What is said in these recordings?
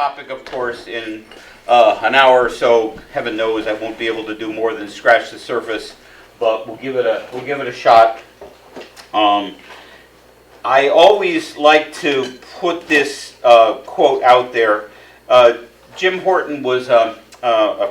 topic, of course, in an hour or so. Heaven knows I won't be able to do more than scratch the surface, but we'll give it a shot. I always like to put this quote out there. Jim Horton was a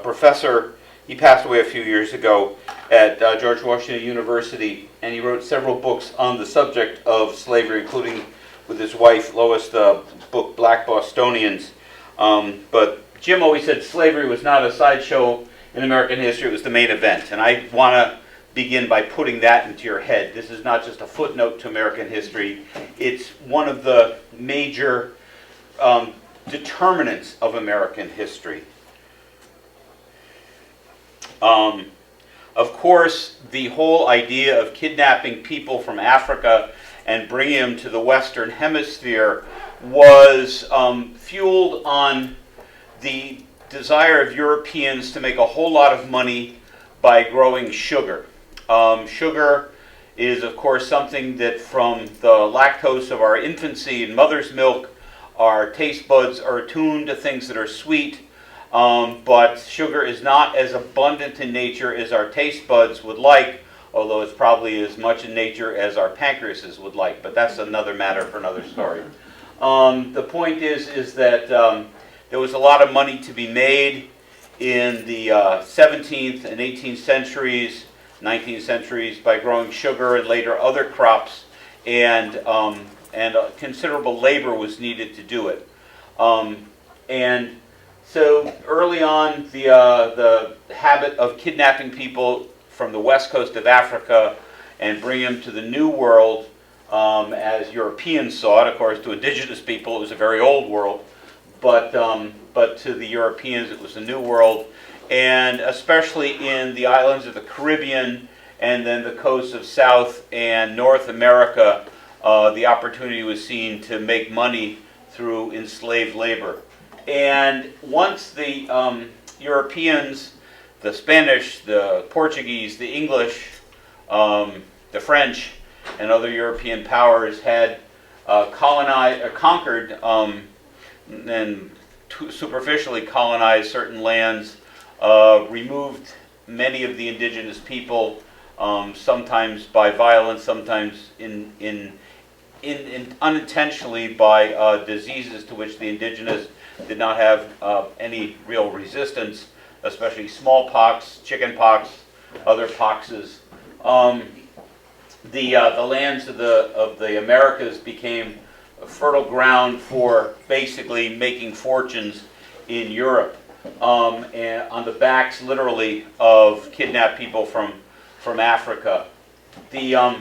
professor. He passed away a few years ago at George Washington University, and he wrote several books on the subject of slavery, including with his wife Lois, the book Black Bostonians. But Jim always said slavery was not a sideshow in American history, it was the main event. And I want to begin by putting that into your head. This is not just a footnote to American history, it's one of the major determinants of American history. Of course, the whole idea of kidnapping people from Africa and bringing them to the Western Hemisphere was fueled on the desire of Europeans to make a whole lot of money by growing sugar. Sugar is, of course, something that from the lactose of our infancy and mother's milk, our taste buds are attuned to things that are sweet, but sugar is not as abundant in nature as our taste buds would like, although it's probably as much in nature as our pancreases would like, but that's another matter for another story. The point is that there was a lot of money to be made in the 17th and 18th centuries, 19th centuries, by growing sugar and later other crops, and considerable labor was needed to do it. And so early on, the habit of kidnapping people from the west coast of Africa and bringing them to the New World, as Europeans saw it. Of course, to indigenous people, it was a very old world, but to the Europeans, it was a New World, and especially in the islands of the Caribbean and then the coasts of South and North America, the opportunity was seen to make money through enslaved labor. And once the Europeans, the Spanish, the Portuguese, the English, the French, and other European powers had conquered and superficially colonized certain lands, removed many of the indigenous people, sometimes by violence, sometimes unintentionally by diseases to which the indigenous did not have any real resistance, especially smallpox, chickenpox, other poxes. The lands of the Americas became a fertile ground for basically making fortunes in Europe, and on the backs, literally, of kidnapped people from Africa. The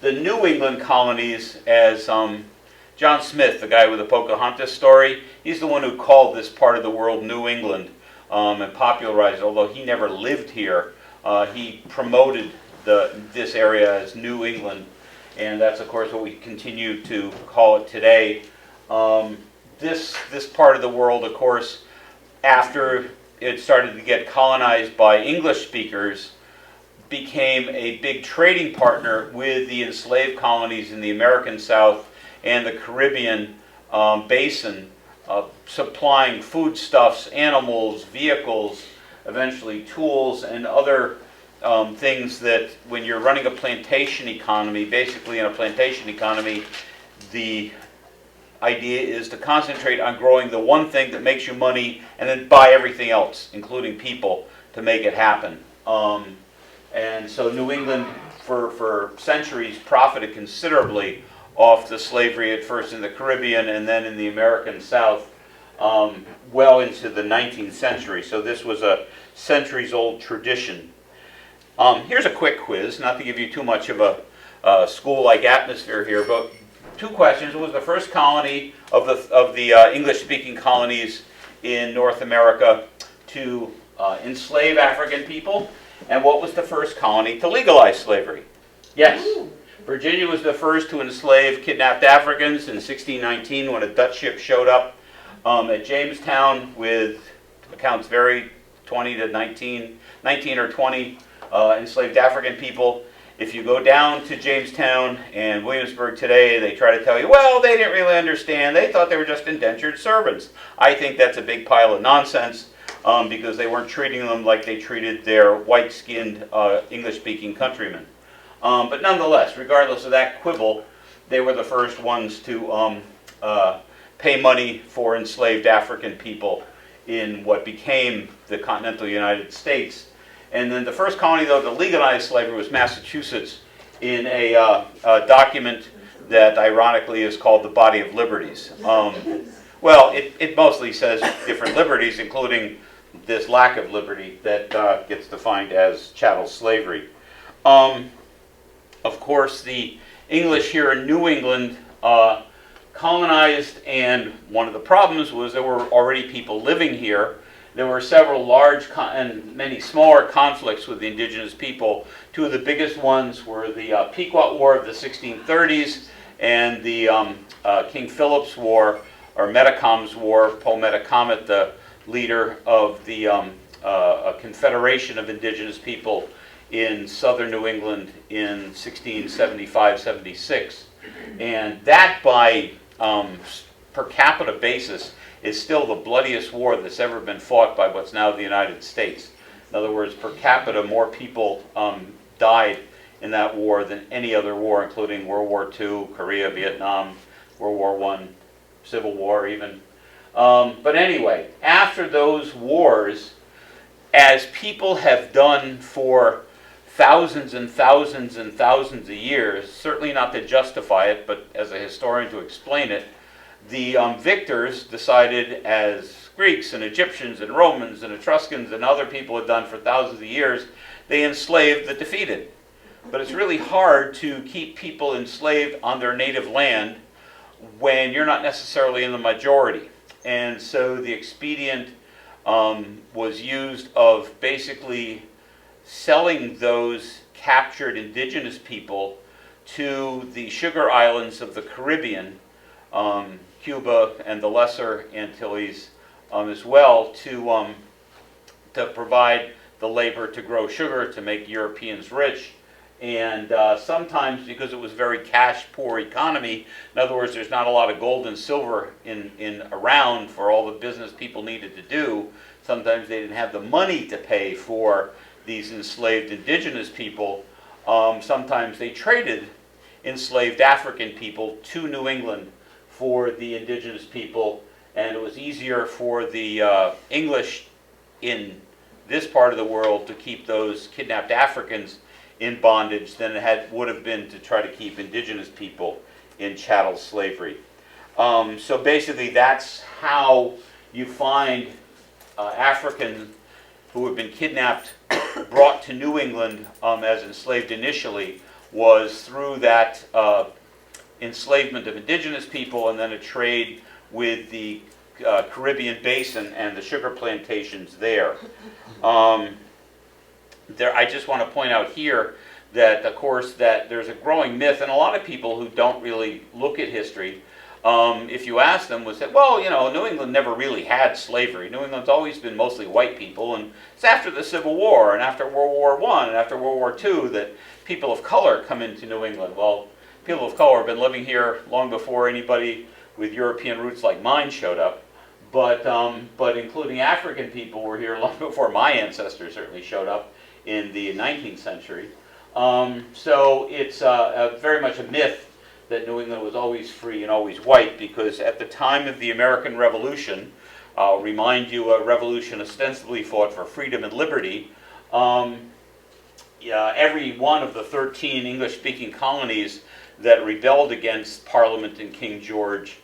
New England colonies, as John Smith, the guy with the Pocahontas story, he's the one who called this part of the world New England and popularized it, although he never lived here. He promoted this area as New England, and that's, of course, what we continue to call it today. This part of the world, of course, after it started to get colonized by English speakers, became a big trading partner with the enslaved colonies in the American South and the Caribbean basin, supplying foodstuffs, animals, vehicles, eventually tools, and other things that when you're running a plantation economy, basically in a plantation economy, the idea is to concentrate on growing the one thing that makes you money and then buy everything else, including people, to make it happen. And so New England, for centuries, profited considerably off the slavery, at first in the Caribbean and then in the American South, well into the 19th century. So this was a centuries-old tradition. Here's a quick quiz, not to give you too much of a school-like atmosphere here, but two questions. What was the first colony of the English-speaking colonies in North America to enslave African people? And what was the first colony to legalize slavery? Yes. Virginia was the first to enslave kidnapped Africans in 1619 when a Dutch ship showed up at Jamestown with, accounts vary, 20 to 19 or 20 enslaved African people. If you go down to Jamestown and Williamsburg today, they try to tell you, well, they didn't really understand. They thought they were just indentured servants. I think that's a big pile of nonsense because they weren't treating them like they treated their white-skinned English-speaking countrymen. But nonetheless, regardless of that quibble, they were the first ones to pay money for enslaved African people in what became the continental United States. And then the first colony, though, to legalize slavery was Massachusetts in a document that ironically is called the Body of Liberties. Well, it mostly says different liberties, including this lack of liberty that gets defined as chattel slavery. Of course, the English here in New England colonized, and one of the problems was there were already people living here. There were several large and many smaller conflicts with the indigenous people. Two of the biggest ones were the Pequot War of the 1630s and the King Philip's War, or Metacom's War. Paul Metacomet, the leader of the Confederation of Indigenous People in southern New England in 1675-76. And that, by per capita basis, is still the bloodiest war that's ever been fought by what's now the United States. In other words, per capita, more people died in that war than any other war, including World War II, Korea, Vietnam, World War I, Civil War even. But anyway, after those wars, as people have done for thousands and thousands and thousands of years, certainly not to justify it, but as a historian to explain it, the victors decided, as Greeks and Egyptians and Romans and Etruscans and other people had done for thousands of years, they enslaved the defeated. But it's really hard to keep people enslaved on their native land when you're not necessarily in the majority. And so the expedient was used of basically selling those captured indigenous people to the sugar islands of the Caribbean, Cuba and the Lesser Antilles as well, to provide the labor to grow sugar, to make Europeans rich. And sometimes, because it was a very cash-poor economy, in other words, there's not a lot of gold and silver in around for all the business people needed to do, sometimes they didn't have the money to pay for these enslaved indigenous people. Sometimes they traded enslaved African people to New England for the indigenous people, and it was easier for the English in this part of the world to keep those kidnapped Africans in bondage than it would have been to try to keep indigenous people in chattel slavery. So basically that's how you find Africans who have been kidnapped, brought to New England as enslaved initially, was through that enslavement of indigenous people and then a trade with the Caribbean basin and the sugar plantations there. I just want to point out here that, of course, that there's a growing myth, and a lot of people who don't really look at history, if you ask them, would say, well, you know, New England never really had slavery. New England's always been mostly white people, and it's after the Civil War and after World War I and after World War II that people of color come into New England. Well, people of color have been living here long before anybody with European roots like mine showed up, but including African people were here long before my ancestors certainly showed up in the 19th century. So it's very much a myth that New England was always free and always white, because at the time of the American Revolution, I'll remind you, a revolution ostensibly fought for freedom and liberty, every one of the 13 English-speaking colonies that rebelled against Parliament and King George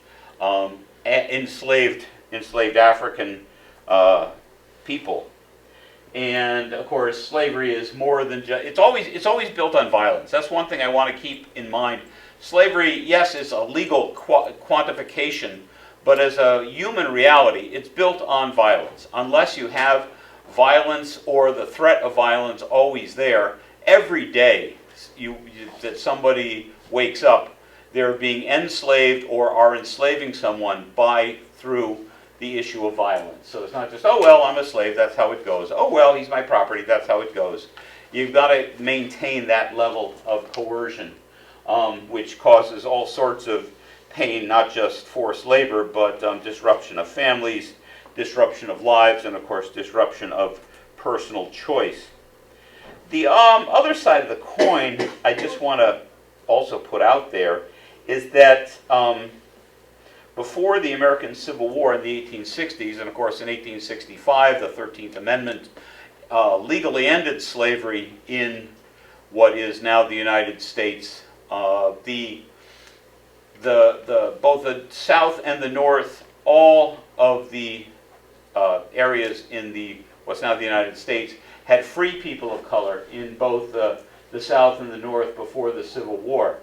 enslaved African people. And of course, slavery is more than just, it's always built on violence. That's one thing I want to keep in mind. Slavery, yes, is a legal quantification, but as a human reality, it's built on violence. Unless you have violence or the threat of violence always there, every day that somebody wakes up, they're being enslaved or are enslaving someone through the issue of violence. So it's not just, oh, well, I'm a slave, that's how it goes. Oh, well, he's my property, that's how it goes. you've got to maintain that level of coercion, which causes all sorts of pain, not just forced labor, but disruption of families, disruption of lives, and of course disruption of personal choice. The other side of the coin I just want to also put out there is that before the American Civil War in the 1860s, and of course in 1865 the 13th Amendment legally ended slavery in what is now the United States. Both the South and the North, all of the areas in what's now the United States, had free people of color in both the South and the North before the Civil War.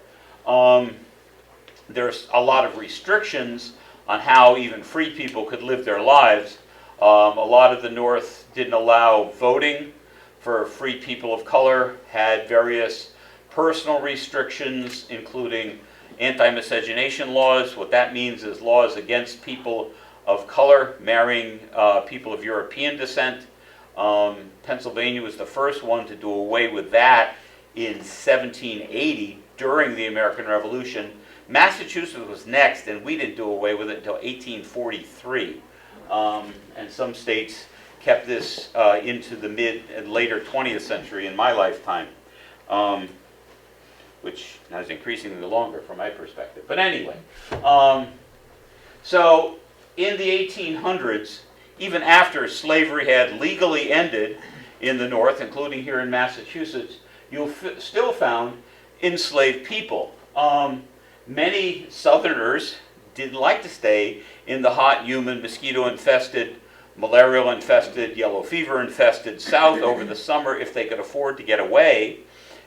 There's a lot of restrictions on how even free people could live their lives. A lot of the North didn't allow voting for free people of color, had various personal restrictions, including anti-miscegenation laws. What that means is laws against people of color marrying people of European descent. Pennsylvania was the first one to do away with that in 1780 during the American Revolution. Massachusetts was next, and we didn't do away with it until 1843. And some states kept this into the mid and later 20th century in my lifetime, which now is increasingly longer from my perspective. But anyway, so in the 1800s, even after slavery had legally ended in the North, including here in Massachusetts, you still found enslaved people. Many Southerners didn't like to stay in the hot, humid, mosquito-infested, malarial-infested, yellow fever-infested South over the summer if they could afford to get away.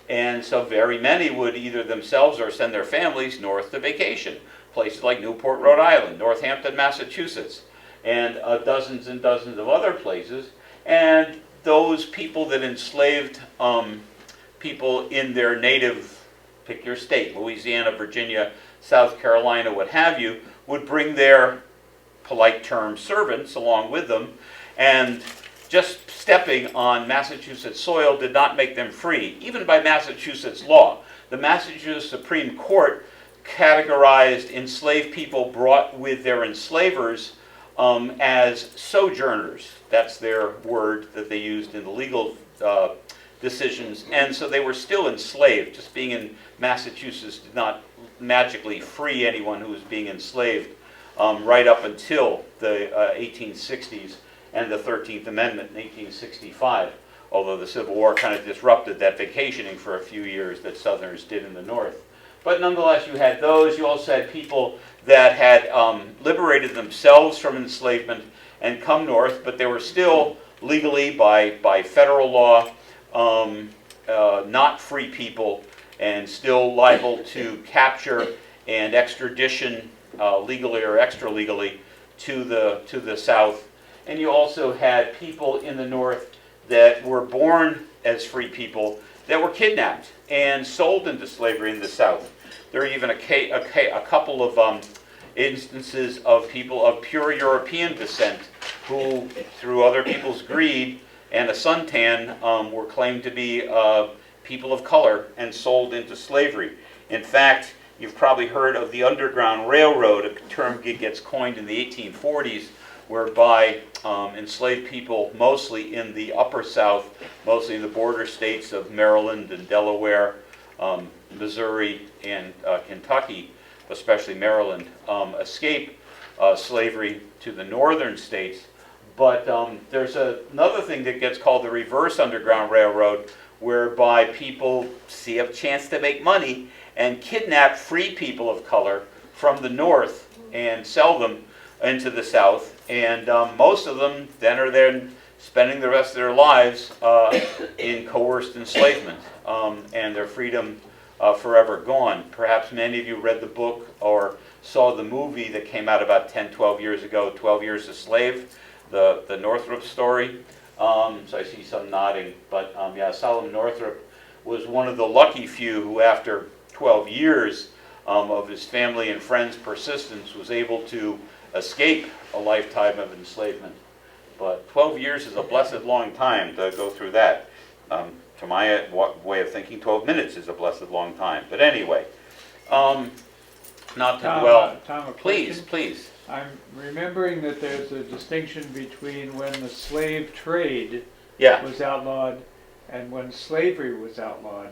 And so very many would either themselves or send their families north to vacation. Places like Newport, Rhode Island, Northampton, Massachusetts, and dozens and dozens of other places. And those people that enslaved people in their native, pick your state, Louisiana, Virginia, South Carolina, what have you, would bring their polite term servants along with them, and just stepping on Massachusetts soil did not make them free, even by Massachusetts law. The Massachusetts Supreme Court categorized enslaved people brought with their enslavers as sojourners. That's their word that they used in the legal decisions, and so they were still enslaved. Just being in Massachusetts did not magically free anyone who was being enslaved right up until the 1860s and the 13th Amendment in 1865, although the Civil War kind of disrupted that vacationing for a few years that Southerners did in the North. But nonetheless, you had those. You also had people that had liberated themselves from enslavement and come north, but they were still legally, by federal law, not free people, and still liable to capture and extradition, legally or extra legally, to the South. And you also had people in the North that were born as free people that were kidnapped and sold into slavery in the South. There are even a couple of instances of people of pure European descent who, through other people's greed and a suntan, were claimed to be people of color and sold into slavery. In fact, you've probably heard of the Underground Railroad, a term gets coined in the 1840s, whereby enslaved people, mostly in the upper South, mostly in the border states of Maryland and Delaware, Missouri, and Kentucky, especially Maryland, escape slavery to the northern states. But there's another thing that gets called the reverse Underground Railroad, whereby people see a chance to make money and kidnap free people of color from the North and sell them into the South. And most of them then are spending the rest of their lives in coerced enslavement, and their freedom forever gone. Perhaps many of you read the book or saw the movie that came out about 10, 12 years ago, 12 Years a Slave, the Northrop story. So I see some nodding, but yeah, Solomon Northrop was one of the lucky few who, after 12 years of his family and friends' persistence, was able to escape a lifetime of enslavement. But 12 years is a blessed long time to go through that. to my way of thinking, 12 minutes is a blessed long time. But anyway, not to dwell. Tom, a Please, question. please. I'm remembering that there's a distinction between when the slave trade Yeah. was outlawed and when slavery was outlawed.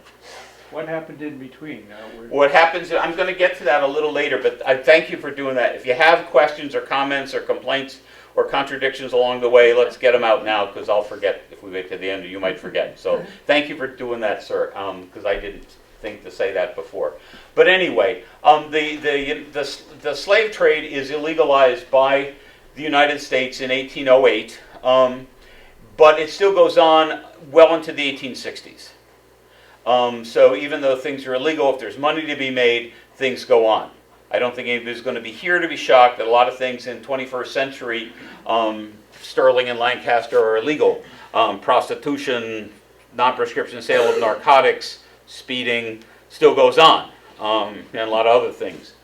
What happened in between? What happens, I'm going to get to that a little later, but I thank you for doing that. If you have questions or comments or complaints or contradictions along the way, let's get them out now, because I'll forget if we wait to the end, or you might forget. So thank you for doing that, sir, because I didn't think to say that before. But anyway, the slave trade is illegalized by the United States in 1808, but it still goes on well into the 1860s. So even though things are illegal, if there's money to be made, things go on. I don't think anybody's going to be here to be shocked that a lot of things in 21st century Sterling and Lancaster are illegal. Prostitution, non-prescription sale of narcotics, speeding still goes on, and a lot of other things.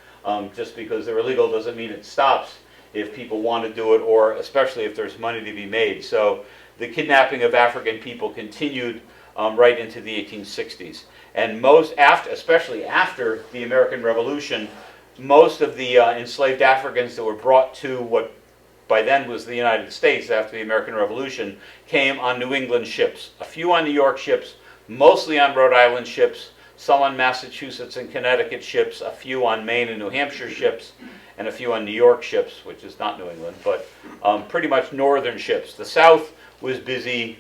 Just because they're illegal doesn't mean it stops if people want to do it, or especially if there's money to be made. So the kidnapping of African people continued right into the 1860s. And especially after the American Revolution, most of the enslaved Africans that were brought to what by then was the United States after the American Revolution came on New England ships. A few on New York ships, mostly on Rhode Island ships, some on Massachusetts and Connecticut ships, a few on Maine and New Hampshire ships, and a few on New York ships, which is not New England, but pretty much northern ships. The South was busy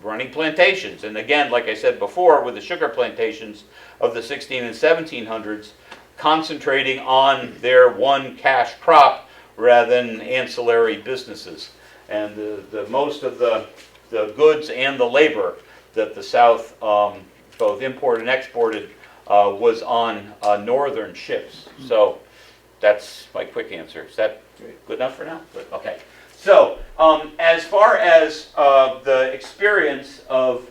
running plantations. And again, like I said before, with the sugar plantations of the 16 and 1700s, concentrating on their one cash crop rather than ancillary businesses. And the most of the goods and the labor that the South both imported and exported was on northern ships. So that's my quick answer. Is that good enough for now? Good. Okay. So as far as the experience of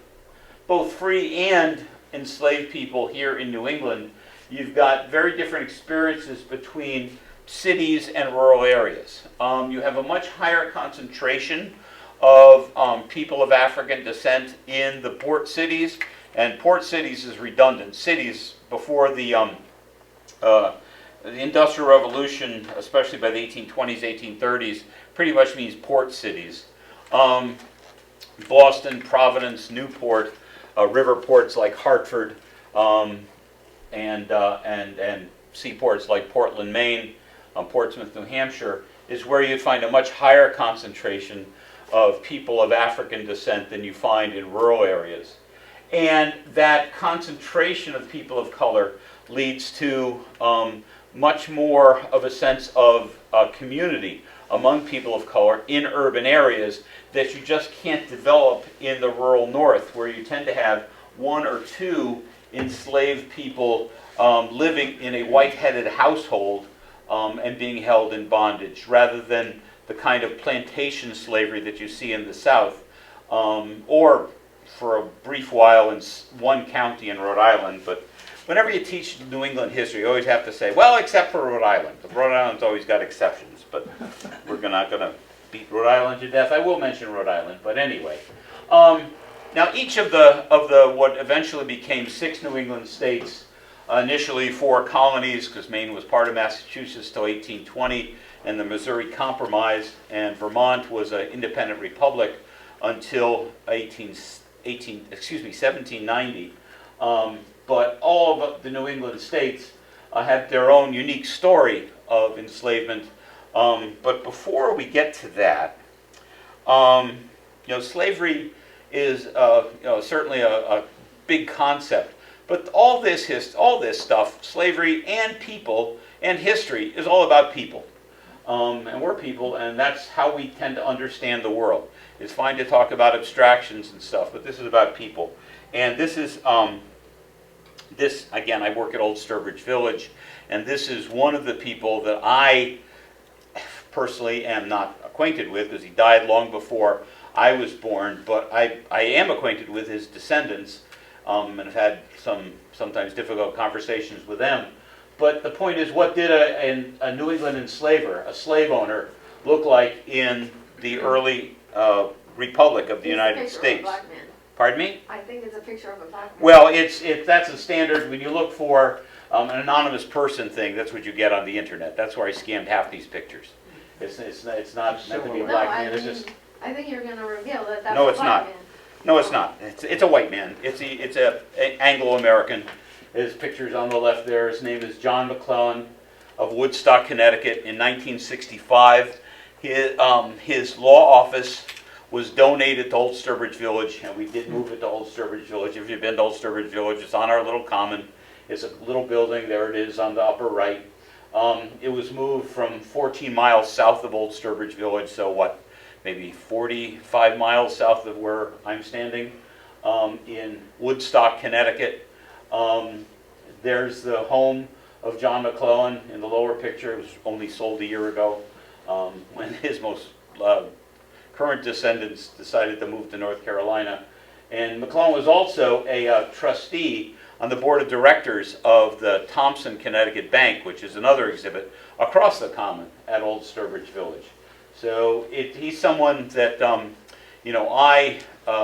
both free and enslaved people here in New England, you've got very different experiences between cities and rural areas. You have a much higher concentration of people of African descent in the port cities, and port cities is redundant. Cities before the Industrial Revolution, especially by the 1820s, 1830s, pretty much means port cities. Boston, Providence, Newport, river ports like Hartford, and seaports like Portland, Maine, Portsmouth, New Hampshire, is where you find a much higher concentration of people of African descent than you find in rural areas. And that concentration of people of color leads to much more of a sense of community among people of color in urban areas that you just can't develop in the rural north, where you tend to have one or two enslaved people living in a white-headed household and being held in bondage, rather than the kind of plantation slavery that you see in the South, or for a brief while in one county in Rhode Island. But whenever you teach New England history, you always have to say, well, except for Rhode Island. Rhode Island's always got exceptions, but we're not going to beat Rhode Island to death. I will mention Rhode Island, but anyway. Now, each of the what eventually became 6 New England states, initially 4 colonies, because Maine was part of Massachusetts till 1820, and the Missouri Compromise, and Vermont was an independent republic until 1790. But all of the New England states have their own unique story of enslavement. But before we get to that, slavery is certainly a big concept. But all this stuff, slavery and people and history, is all about people. And we're people, and that's how we tend to understand the world. It's fine to talk about abstractions and stuff, but this is about people. And this is, again, I work at Old Sturbridge Village, and this is one of the people that I personally am not acquainted with, because he died long before I was born, but I am acquainted with his descendants, and have had some sometimes difficult conversations with them. But the point is, what did a New England enslaver, a slave owner, look like in the early Republic of the United States? Pardon me? I think it's a picture of a black man. Well, that's a standard, when you look for an anonymous person thing, that's what you get on the internet. That's where I scammed half these pictures. It's not meant to be a No, black I man, it's mean, just, I think you're gonna reveal that that's No, a it's black not. man. no, it's not. It's a white man. It's a Anglo-American. His picture's on the left there. His name is John McClellan of Woodstock, Connecticut in 1965. His law office was donated to Old Sturbridge Village, and we did move it to Old Sturbridge Village. If you've been to Old Sturbridge Village, it's on our little common. It's a little building. There it is on the upper right. It was moved from 14 miles south of Old Sturbridge Village, so what, maybe 45 miles south of where I'm standing, in Woodstock, Connecticut. There's the home of John McClellan in the lower picture. It was only sold a year ago, when his most current descendants decided to move to North Carolina. And McClellan was also a trustee on the board of directors of the Thompson, Connecticut Bank, which is another exhibit across the common at Old Sturbridge Village. So he's someone that I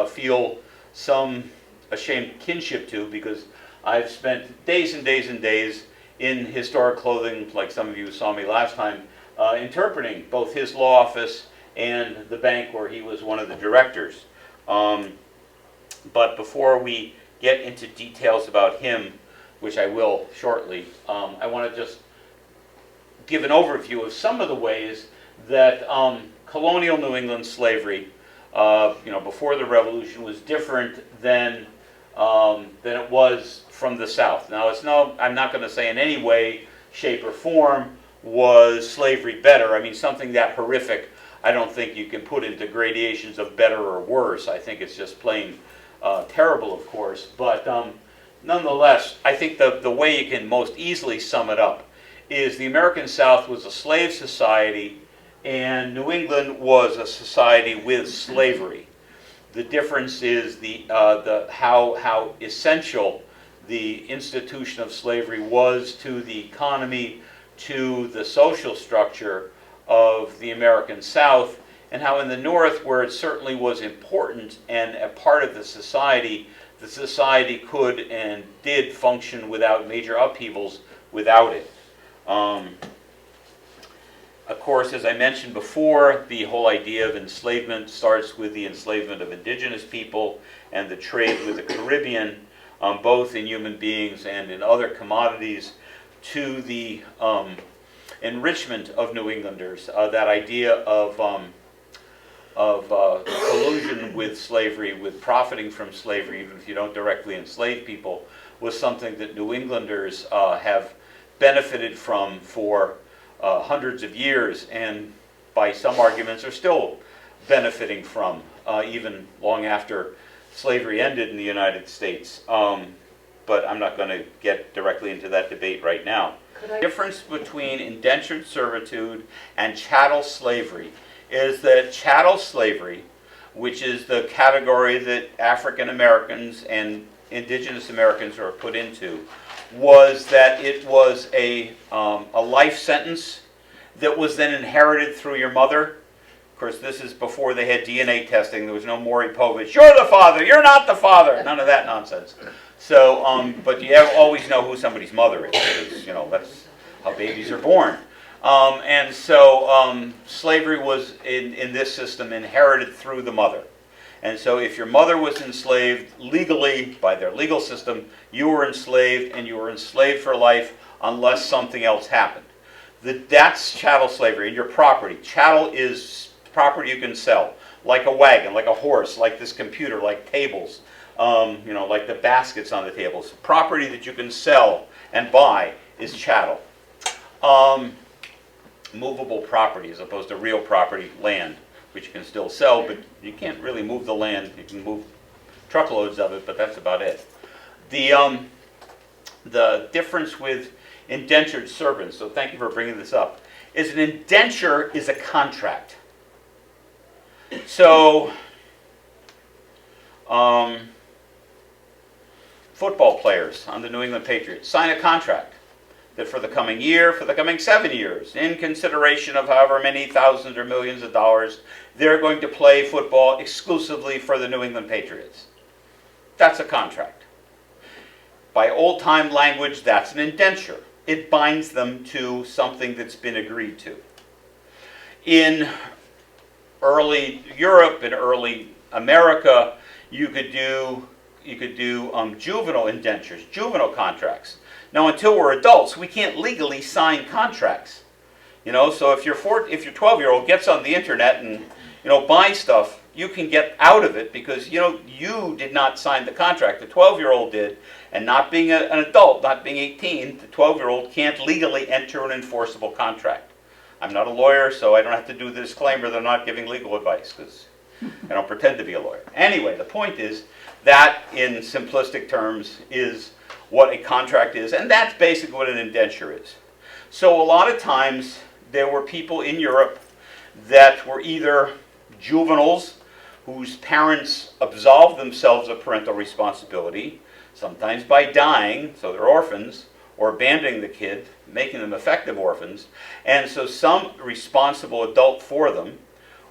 feel some ashamed kinship to, because I've spent days and days and days in historic clothing, like some of you saw me last time, interpreting both his law office and the bank where he was one of the directors. But before we get into details about him, which I will shortly, I want to just give an overview of some of the ways that colonial New England slavery, before the Revolution, was different than it was from the South. Now, I'm not going to say in any way, shape, or form was slavery better. I mean, something that horrific, I don't think you can put into gradations of better or worse. I think it's just plain terrible, of course. But nonetheless, I think the way you can most easily sum it up is the American South was a slave society, and New England was a society with slavery. The difference is how essential the institution of slavery was to the economy, to the social structure of the American South, and how in the North, where it certainly was important and a part of the society could and did function without major upheavals without it. Of course, as I mentioned before, the whole idea of enslavement starts with the enslavement of indigenous people and the trade with the Caribbean, both in human beings and in other commodities, to the enrichment of New Englanders. That idea of collusion with slavery, with profiting from slavery, even if you don't directly enslave people, was something that New Englanders have benefited from for hundreds of years, and by some arguments are still benefiting from, even long after slavery ended in the United States. But I'm not going to get directly into that debate right now. The difference between indentured servitude and chattel slavery is that chattel slavery, which is the category that African Americans and indigenous Americans are put into, was that it was a life sentence that was then inherited through your mother. Of course, this is before they had DNA testing. There was no Maury Povich. You're the father. You're not the father. None of that nonsense. So, but you always know who somebody's mother is, because that's how babies are born. And so slavery was in this system inherited through the mother. And so if your mother was enslaved legally by their legal system, you were enslaved, and you were enslaved for life unless something else happened. That's chattel slavery. And your property. Chattel is property you can sell, like a wagon, like a horse, like this computer, like tables, like the baskets on the tables. Property that you can sell and buy is chattel. Movable property as opposed to real property, land, which you can still sell, but you can't really move the land. You can move truckloads of it, but that's about it. The difference with indentured servants, so thank you for bringing this up, is an indenture is a contract. So, football players on the New England Patriots sign a contract that for the coming year, for the coming 7 years, in consideration of however many thousands or millions of dollars, they're going to play football exclusively for the New England Patriots. that's a contract. By old-time language, that's an indenture. It binds them to something that's been agreed to. In early Europe and early America, you could do juvenile indentures, juvenile contracts. Now, until we're adults, we can't legally sign contracts. You know, so if your 12-year-old gets on the internet and buys stuff, you can get out of it because you did not sign the contract. The 12-year-old did, and not being an adult, not being 18, the 12-year-old can't legally enter an enforceable contract. I'm not a lawyer, so I don't have to do the disclaimer that I'm not giving legal advice because I don't pretend to be a lawyer. Anyway, the point is that, in simplistic terms, is what a contract is, and that's basically what an indenture is. So a lot of times there were people in Europe that were either juveniles whose parents absolved themselves of parental responsibility, sometimes by dying, so they're orphans, or abandoning the kid, making them effective orphans, and so some responsible adult for them,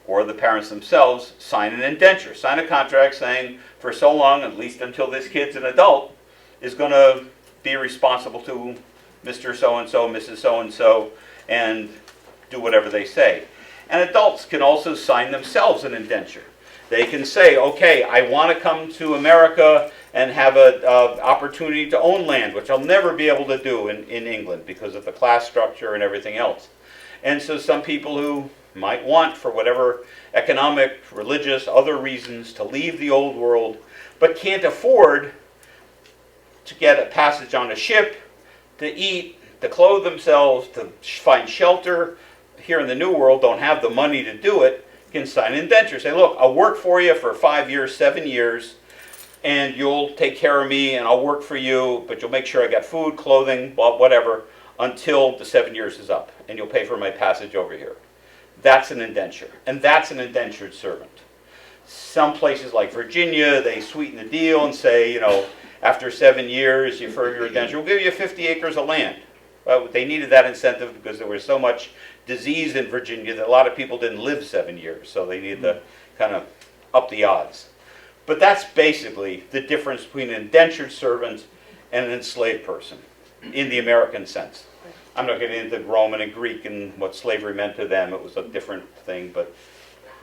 or the parents themselves, sign an indenture, sign a contract saying, for so long, at least until this kid's an adult, is going to be responsible to Mr. So-and-so, Mrs. So-and-so, and do whatever they say. And adults can also sign themselves an indenture. They can say, okay, I want to come to America and have an opportunity to own land, which I'll never be able to do in England because of the class structure and everything else. And so some people who might want, for whatever economic, religious, other reasons, to leave the old world, but can't afford to get a passage on a ship, to eat, to clothe themselves, to find shelter here in the New World, don't have the money to do it, can sign an indenture. Say, look, I'll work for you for 5 years, 7 years, and you'll take care of me, and I'll work for you, but you'll make sure I got food, clothing, whatever, until the 7 years is up, and you'll pay for my passage over here. That's an indenture, and that's an indentured servant. Some places like Virginia, they sweeten the deal and say, after 7 years, for your indenture, we'll give you 50 acres of land. Well, they needed that incentive because there was so much disease in Virginia that a lot of people didn't live 7 years, so they needed to kind of up the odds. But that's basically the difference between an indentured servant and an enslaved person in the American sense. I'm not getting into Roman and Greek and what slavery meant to them. It was a different thing, but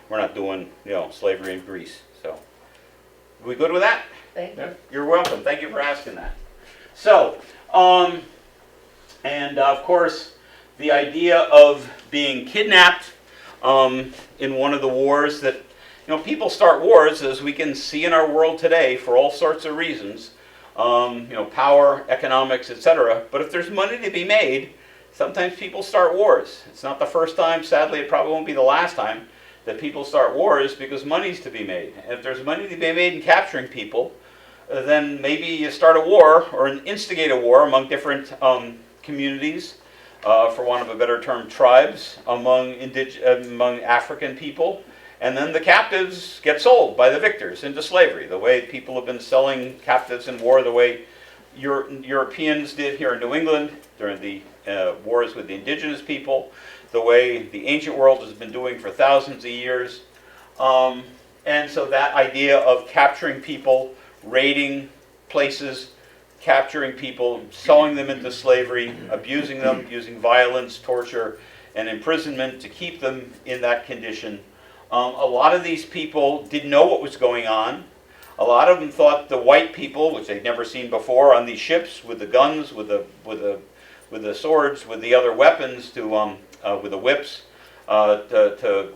we're not doing slavery in Greece. So, are we good with that? Thank you. You're welcome. Thank you for asking that. So, and of course, the idea of being kidnapped in one of the wars that, people start wars, as we can see in our world today, for all sorts of reasons, power, economics, etc. But if there's money to be made, sometimes people start wars. It's not the first time, sadly, it probably won't be the last time that people start wars because money's to be made. And if there's money to be made in capturing people, then maybe you start a war or instigate a war among different communities, for want of a better term, tribes, among African people. And then the captives get sold by the victors into slavery, the way people have been selling captives in war, the way Europeans did here in New England during the wars with the indigenous people, the way the ancient world has been doing for thousands of years. And so that idea of capturing people, raiding places, capturing people, selling them into slavery, abusing them, using violence, torture, and imprisonment to keep them in that condition. A lot of these people didn't know what was going on. A lot of them thought the white people, which they'd never seen before, on these ships with the guns, with the swords, with the other weapons, with the whips, to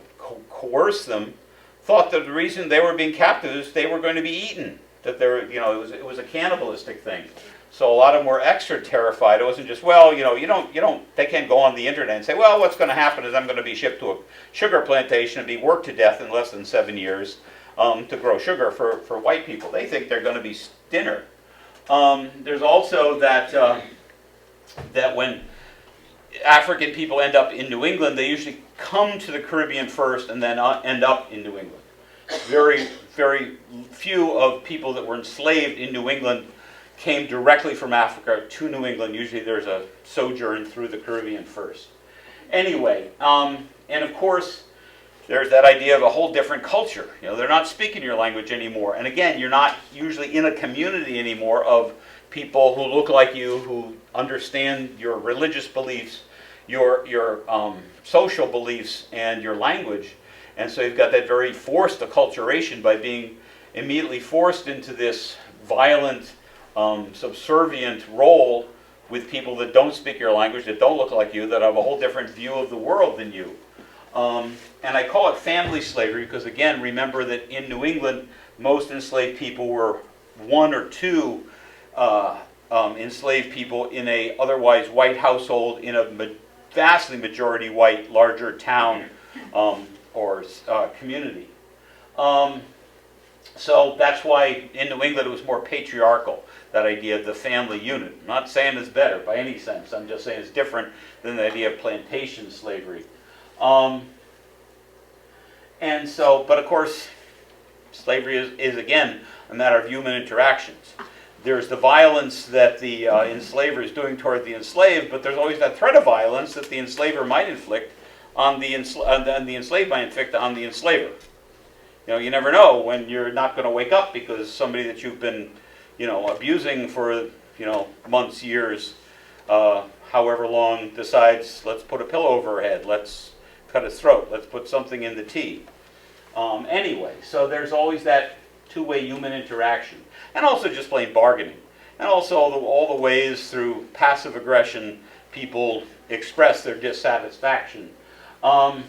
coerce them, thought that the reason they were being captives, they were going to be eaten. That it was a cannibalistic thing. So a lot of them were extra terrified. It wasn't just, they can't go on the internet and say, well, what's going to happen is I'm going to be shipped to a sugar plantation and be worked to death in less than 7 years to grow sugar for white people. They think they're going to be dinner. There's also that when African people end up in New England, they usually come to the Caribbean first and then end up in New England. Very, very few of people that were enslaved in New England came directly from Africa to New England. Usually there's a sojourn through the Caribbean first. Anyway, and of course, there's that idea of a whole different culture. You know, they're not speaking your language anymore. And again, you're not usually in a community anymore of people who look like you, who understand your religious beliefs, your social beliefs, and your language. And so you've got that very forced acculturation by being immediately forced into this violent, subservient role with people that don't speak your language, that don't look like you, that have a whole different view of the world than you. And I call it family slavery because, again, remember that in New England, most enslaved people were one or two enslaved people in a otherwise white household in a vastly majority white larger town or community. So that's why in New England it was more patriarchal, that idea of the family unit. I'm not saying it's better by any sense. I'm just saying it's different than the idea of plantation slavery. And so, but of course, slavery is again a matter of human interactions. There's the violence that the enslaver is doing toward the enslaved, but there's always that threat of violence that the enslaver might inflict on the enslaved might inflict on the enslaver. You know, you never know when you're not going to wake up because somebody that you've been, abusing for, months, years, however long, decides, let's put a pillow over her head, let's cut his throat, let's put something in the tea. Anyway, so there's always that two-way human interaction. And also just plain bargaining. And also all the ways through passive aggression people express their dissatisfaction, to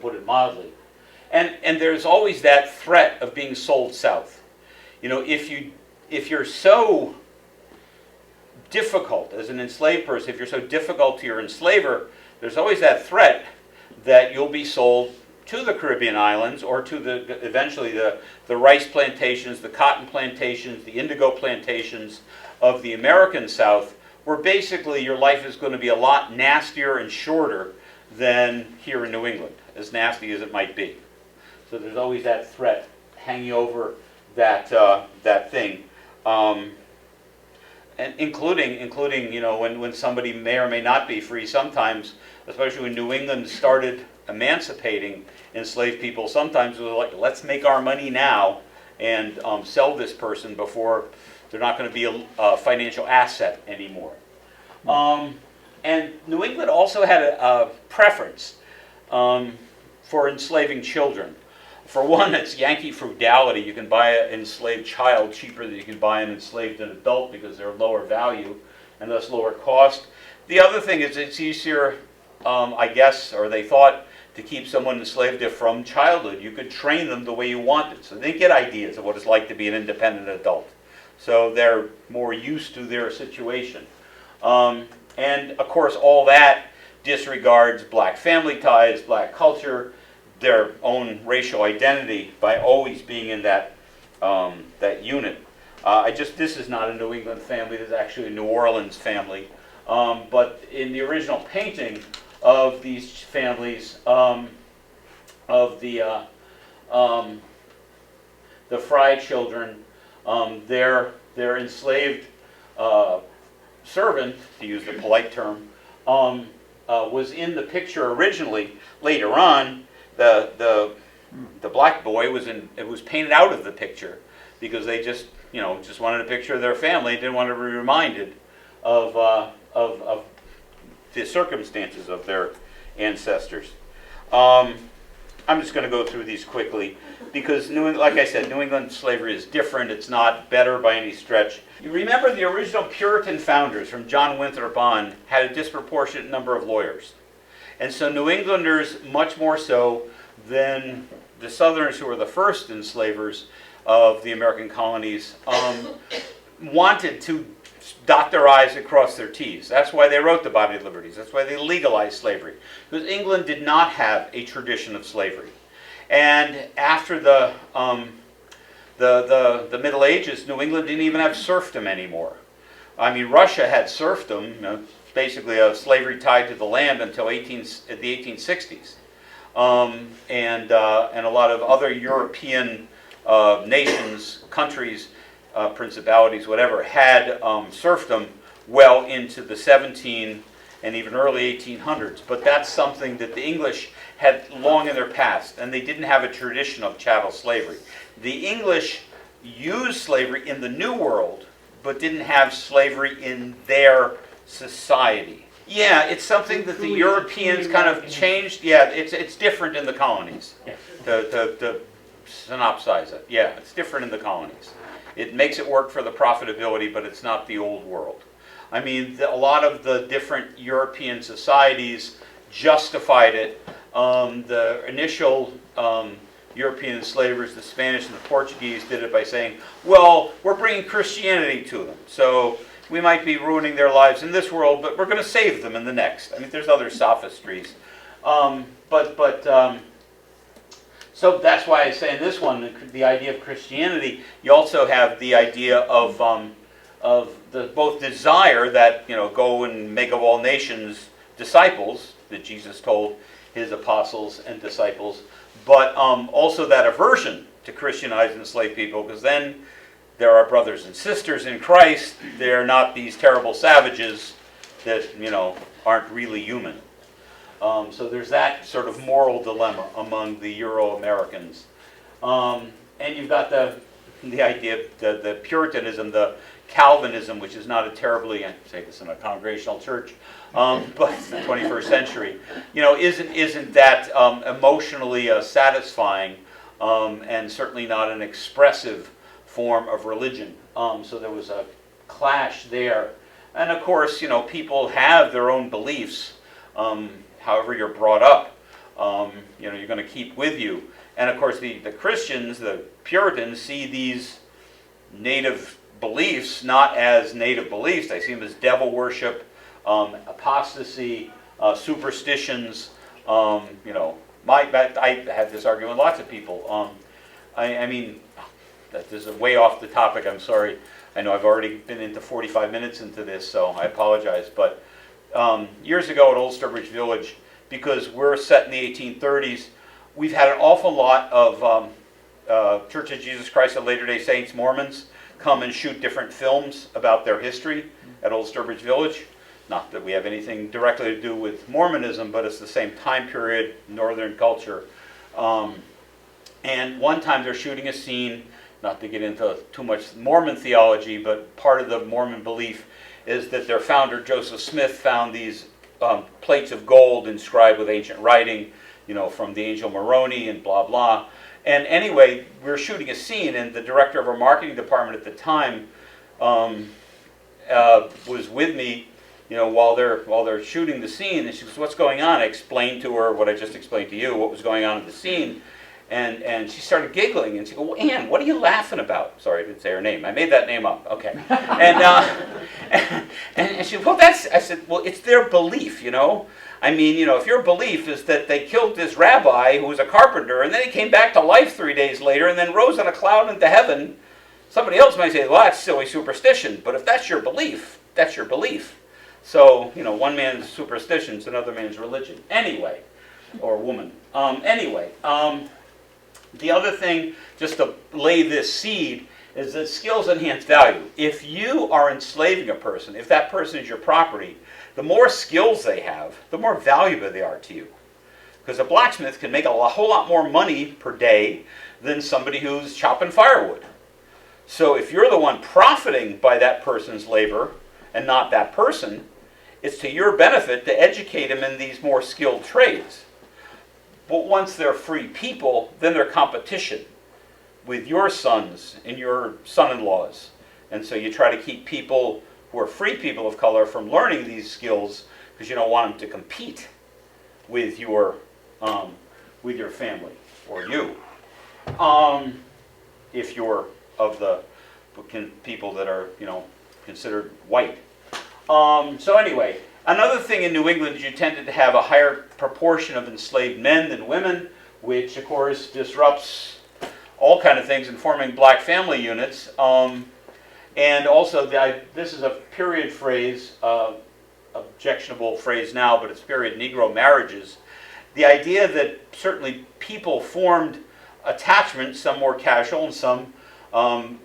put it mildly. And there's always that threat of being sold south. You know, if you're so difficult as an enslaved person, if you're so difficult to your enslaver, there's always that threat that you'll be sold to the Caribbean islands or to eventually the rice plantations, the cotton plantations, the indigo plantations of the American South, where basically your life is going to be a lot nastier and shorter than here in New England, as nasty as it might be. So there's always that threat hanging over that thing, and including when somebody may or may not be free. Sometimes, especially when New England started emancipating enslaved people, sometimes it was like, let's make our money now and sell this person before they're not going to be a financial asset anymore. And New England also had a preference for enslaving children. For one, it's Yankee frugality. You can buy an enslaved child cheaper than you can buy an enslaved adult because they're lower value and thus lower cost. The other thing is it's easier, I guess, or they thought, to keep someone enslaved from childhood. You could train them the way you wanted. So they get ideas of what it's like to be an independent adult. So they're more used to their situation. And of course, all that disregards black family ties, black culture, their own racial identity by always being in that unit. This is not a New England family. This is actually a New Orleans family. But in the original painting of these families, of the Fry children, their enslaved servant, to use the polite term, was in the picture originally. Later on, the black boy was painted out of the picture because they just wanted a picture of their family, didn't want to be reminded of the circumstances of their ancestors. I'm just going to go through these quickly because, like I said, New England slavery is different. It's not better by any stretch. You remember the original Puritan founders, from John Winthrop on, had a disproportionate number of lawyers. And so New Englanders, much more so than the Southerners who were the first enslavers of the American colonies, wanted to dot their I's and cross their T's. That's why they wrote the Body of Liberties. That's why they legalized slavery. Because England did not have a tradition of slavery. And after the Middle Ages, New England didn't even have serfdom anymore. I mean, Russia had serfdom, basically a slavery tied to the land until the 1860s. And a lot of other European nations, countries, principalities, whatever, had serfdom well into the 17 and even early 1800s. But that's something that the English had long in their past, and they didn't have a tradition of chattel slavery. The English used slavery in the New World, but didn't have slavery in their society. Yeah, it's something that the Europeans kind of changed. Yeah, it's different in the colonies. To synopsize it, yeah, it's different in the colonies. It makes it work for the profitability, but it's not the old world. I mean, a lot of the different European societies justified it. The initial European enslavers, the Spanish and the Portuguese, did it by saying, well, we're bringing Christianity to them. So we might be ruining their lives in this world, but we're going to save them in the next. I mean, there's other sophistries. So that's why I say in this one, the idea of Christianity, you also have the idea of the both desire that, you know, go and make of all nations disciples, that Jesus told his apostles and disciples, but also that aversion to Christianize enslaved people, because then there are brothers and sisters in Christ. They're not these terrible savages that, you know, aren't really human. So there's that sort of moral dilemma among the Euro-Americans. And you've got the idea of the Puritanism, the Calvinism, which is not a terribly, I say this in a congregational church, but it's the 21st century, you know, isn't that emotionally satisfying, and certainly not an expressive form of religion. So there was a clash there. And of course, you know, people have their own beliefs. However you're brought up, you know, you're going to keep with you. And of course, the Christians, the Puritans, see these native beliefs not as native beliefs. They see them as devil worship, apostasy, superstitions. You know, I had this argument with lots of people. I mean, this is way off the topic. I'm sorry. I know I've already been into 45 minutes into this, so I apologize. But years ago at Old Sturbridge Village, because we're set in the 1830s, we've had an awful lot of Church of Jesus Christ of Latter-day Saints, Mormons, come and shoot different films about their history at Old Sturbridge Village. Not that we have anything directly to do with Mormonism, but it's the same time period, Northern culture. And one time they're shooting a scene, not to get into too much Mormon theology, but part of the Mormon belief is that their founder, Joseph Smith, found these plates of gold inscribed with ancient writing, you know, from the angel Moroni and blah, blah. And anyway, we were shooting a scene, and the director of our marketing department at the time was with me, you know, while they're shooting the scene. And she goes, "What's going on?" I explained to her what I just explained to you, what was going on in the scene. And she started giggling, and she goes, "Well, Ann, what are you laughing about?" Sorry, I didn't say her name. I made that name up. Okay. And she, "Well, I said, "Well, it's their belief, you know. I mean, you know, if your belief is that they killed this rabbi who was a carpenter, and then he came back to life 3 days later and then rose on a cloud into heaven, somebody else might say, well, that's silly superstition. But if that's your belief, that's your belief. So, you know, one man's superstition is another man's religion. Anyway, or woman. The other thing, just to lay this seed, is that skills enhance value. If you are enslaving a person, if that person is your property, the more skills they have, the more valuable they are to you. Because a blacksmith can make a whole lot more money per day than somebody who's chopping firewood. So if you're the one profiting by that person's labor and not that person, it's to your benefit to educate them in these more skilled trades. But once they're free people, then they're competition with your sons and your son-in-laws. And so you try to keep people who are free people of color from learning these skills because you don't want them to compete with your family or you. If you're of the people that are, you know, considered white. So anyway, another thing in New England is you tended to have a higher proportion of enslaved men than women, which of course disrupts all kind of things in forming black family units. And also, this is a period phrase, objectionable phrase now, but it's period Negro marriages. The idea that certainly people formed attachments, some more casual and some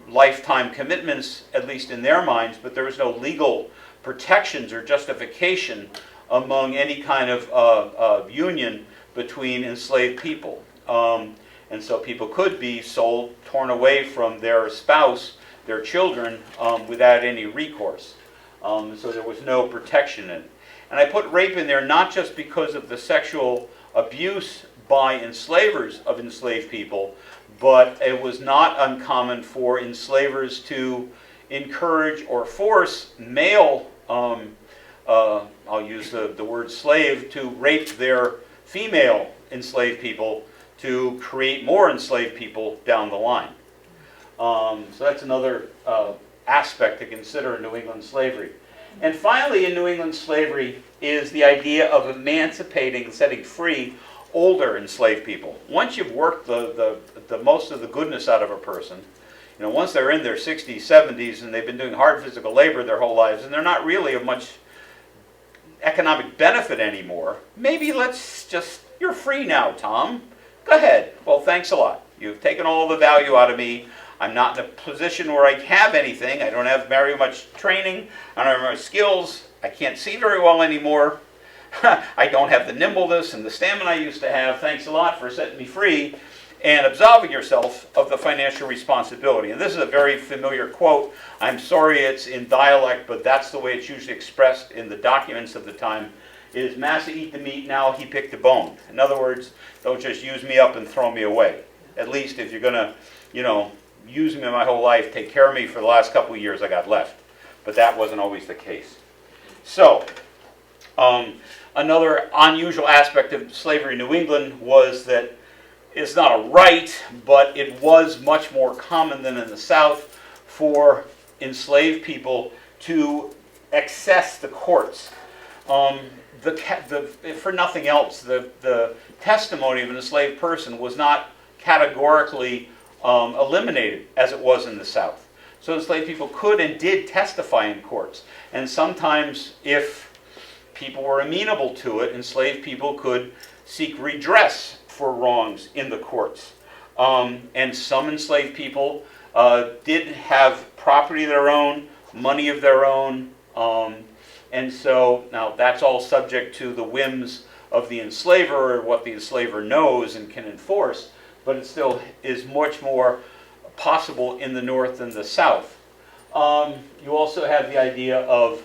lifetime commitments, at least in their minds, but there was no legal protections or justification among any kind of union between enslaved people. And so people could be sold, torn away from their spouse, their children, without any recourse. So there was no protection in it. And I put rape in there not just because of the sexual abuse by enslavers of enslaved people, but it was not uncommon for enslavers to encourage or force male, I'll use the word slave, to rape their female enslaved people to create more enslaved people down the line. So that's another aspect to consider in New England slavery. And finally, in New England slavery is the idea of emancipating, setting free older enslaved people. Once you've worked the most of the goodness out of a person, you know, once they're in their 60s, 70s, and they've been doing hard physical labor their whole lives, and they're not really of much economic benefit anymore, maybe let's just, you're free now, Tom. Go ahead. Well, thanks a lot. You've taken all the value out of me. I'm not in a position where I have anything. I don't have very much training. I don't have much skills. I can't see very well anymore. I don't have the nimbleness and the stamina I used to have. Thanks a lot for setting me free and absolving yourself of the financial responsibility. And this is a very familiar quote. I'm sorry it's in dialect, but that's the way it's usually expressed in the documents of the time. It is Massa eat the meat, now he picked the bone. In other words, don't just use me up and throw me away. At least if you're going to, you know, use me my whole life, take care of me for the last couple of years I got left. But that wasn't always the case. So, another unusual aspect of slavery in New England was that it's not a right, but it was much more common than in the South for enslaved people to access the courts. For nothing else, the testimony of an enslaved person was not categorically eliminated as it was in the South. So enslaved people could and did testify in courts. And sometimes, if people were amenable to it, enslaved people could seek redress for wrongs in the courts. And some enslaved people did have property of their own, money of their own, and so now that's all subject to the whims of the enslaver or what the enslaver knows and can enforce, but it still is much more possible in the North than the South. You also have the idea of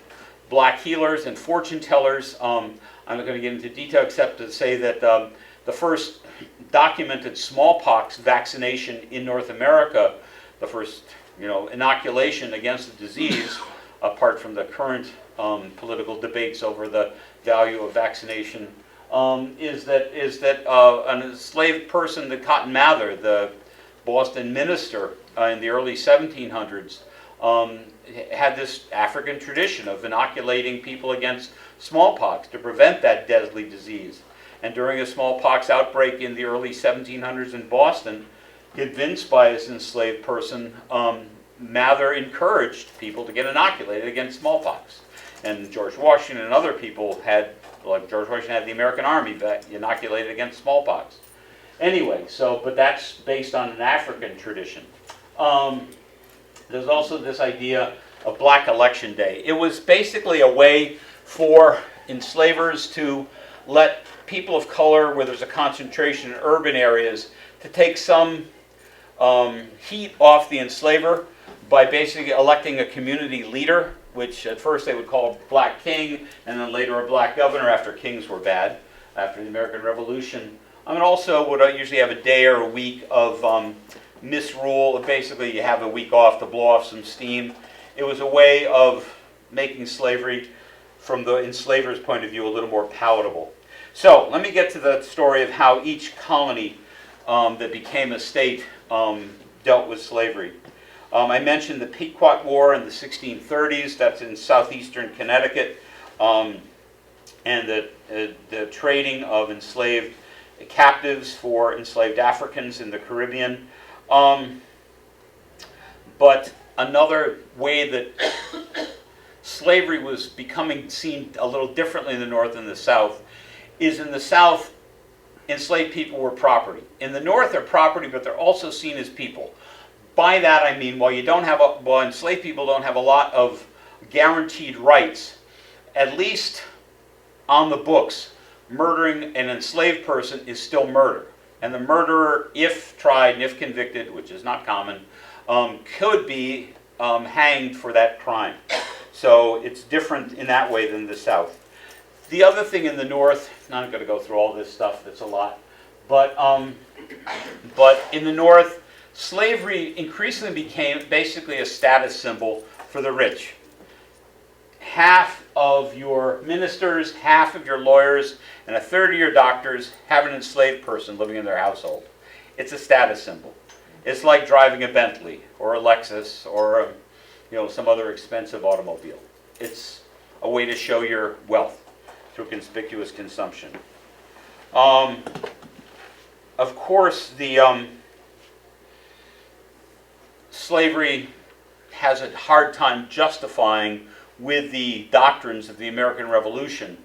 black healers and fortune tellers. I'm not going to get into detail except to say that the first documented smallpox vaccination in North America, the first inoculation against the disease, apart from the current political debates over the value of vaccination, is that an enslaved person, the Cotton Mather, the Boston minister in the early 1700s, had this African tradition of inoculating people against smallpox to prevent that deadly disease. And during a smallpox outbreak in the early 1700s in Boston, convinced by this enslaved person, Mather encouraged people to get inoculated against smallpox. And George Washington and other people had, like George Washington had the American Army inoculated against smallpox. Anyway, but that's based on an African tradition. There's also this idea of Black Election Day. It was basically a way for enslavers to let people of color, where there's a concentration in urban areas, to take some heat off the enslaver by basically electing a community leader, which at first they would call Black King, and then later a Black Governor after kings were bad, after the American Revolution. And also would usually have a day or a week of misrule. Basically, you have a week off to blow off some steam. It was a way of making slavery, from the enslaver's point of view, a little more palatable. So let me get to the story of how each colony that became a state dealt with slavery. I mentioned the Pequot War in the 1630s. That's in southeastern Connecticut, and the trading of enslaved captives for enslaved Africans in the Caribbean. But another way that slavery was becoming seen a little differently in the North and the South is in the South, enslaved people were property. In the North, they're property, but they're also seen as people. By that I mean, while enslaved people don't have a lot of guaranteed rights, at least on the books, murdering an enslaved person is still murder. And the murderer, if tried and if convicted, which is not common, could be hanged for that crime. So it's different in that way than the South. The other thing in the North, I'm not going to go through all this stuff, that's a lot, but in the North, slavery increasingly became basically a status symbol for the rich. Half of your ministers, half of your lawyers, and a third of your doctors have an enslaved person living in their household. It's a status symbol. It's like driving a Bentley or a Lexus or some other expensive automobile. It's a way to show your wealth through conspicuous consumption. Of course, the slavery has a hard time justifying with the doctrines of the American Revolution,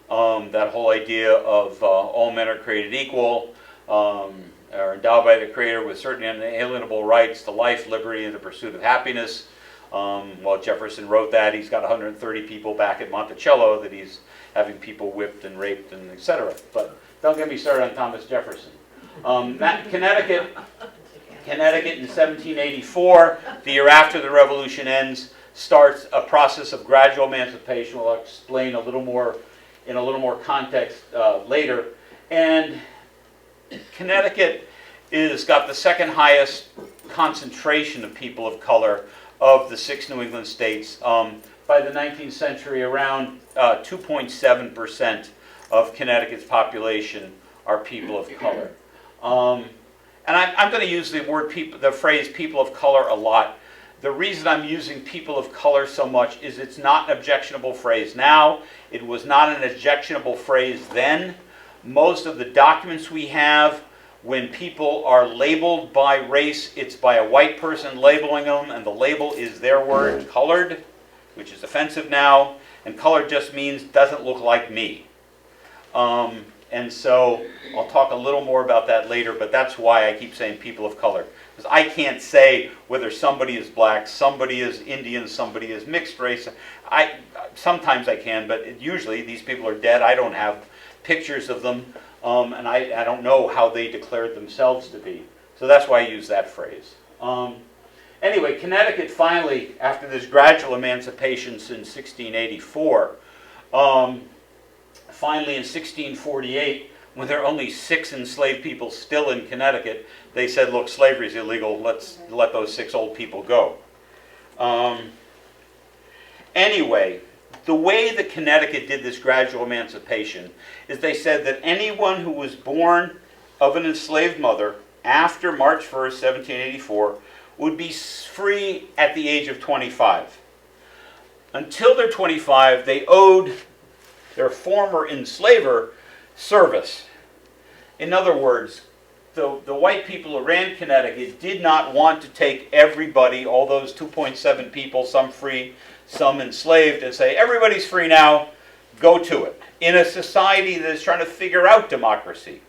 that whole idea of all men are created equal, are endowed by the Creator with certain inalienable rights to life, liberty, and the pursuit of happiness. While Jefferson wrote that, he's got 130 people back at Monticello that he's having people whipped and raped and etc. But don't get me started on Thomas Jefferson. Connecticut in 1784, the year after the Revolution ends, starts a process of gradual emancipation. We'll explain a little more in a little more context later. And Connecticut is got the second highest concentration of people of color of the 6 New England states. By the 19th century, around 2.7% of Connecticut's population are people of color. And I'm going to use the phrase people of color a lot. The reason I'm using people of color so much is it's not an objectionable phrase now. It was not an objectionable phrase then. Most of the documents we have, when people are labeled by race, it's by a white person labeling them, and the label is their word, colored, which is offensive now. And colored just means doesn't look like me. And so I'll talk a little more about that later, but that's why I keep saying people of color. Because I can't say whether somebody is black, somebody is Indian, somebody is mixed race. Sometimes I can, but usually these people are dead. I don't have pictures of them, and I don't know how they declared themselves to be. So that's why I use that phrase. Anyway, Connecticut finally, after this gradual emancipation since 1684, finally in 1648, when there are only 6 enslaved people still in Connecticut, they said, look, slavery is illegal, let's let those 6 old people go. Anyway, the way that Connecticut did this gradual emancipation is they said that anyone who was born of an enslaved mother after March 1st, 1784, would be free at the age of 25. Until they're 25, they owed their former enslaver service. In other words, the white people who ran Connecticut did not want to take everybody, all those 2.7 people, some free, some enslaved, and say, everybody's free now, go to it. In a society that is trying to figure out democracy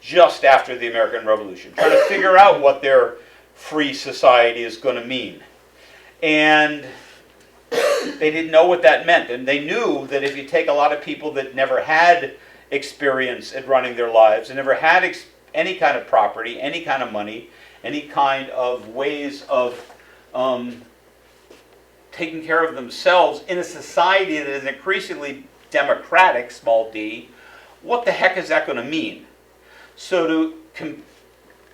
just after the American Revolution, trying to figure out what their free society is going to mean. And they didn't know what that meant. And they knew that if you take a lot of people that never had experience at running their lives and never had any kind of property, any kind of money, any kind of ways of taking care of themselves in a society that is increasingly democratic, small d, what the heck is that going to mean? So to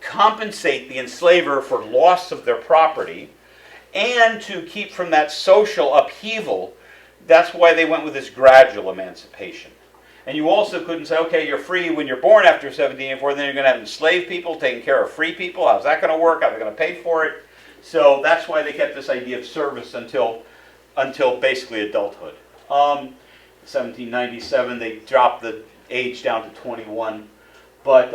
compensate the enslaver for loss of their property and to keep from that social upheaval, that's why they went with this gradual emancipation. And you also couldn't say, okay, you're free when you're born after 1784, then you're going to have enslaved people taking care of free people. How's that going to work? How are they going to pay for it? So that's why they kept this idea of service until basically adulthood. 1797, they dropped the age down to 21. But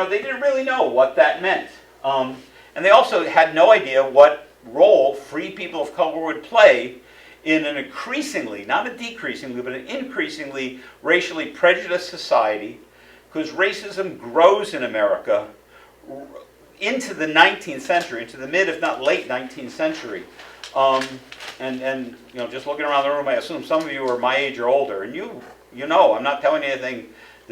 they didn't really know what that meant. And they also had no idea what role free people of color would play in an increasingly, not a decreasingly, but an increasingly racially prejudiced society, because racism grows in America into the 19th century, into the mid, if not late 19th century. And you know, just looking around the room, I assume some of you are my age or older, and you know, I'm not telling you anything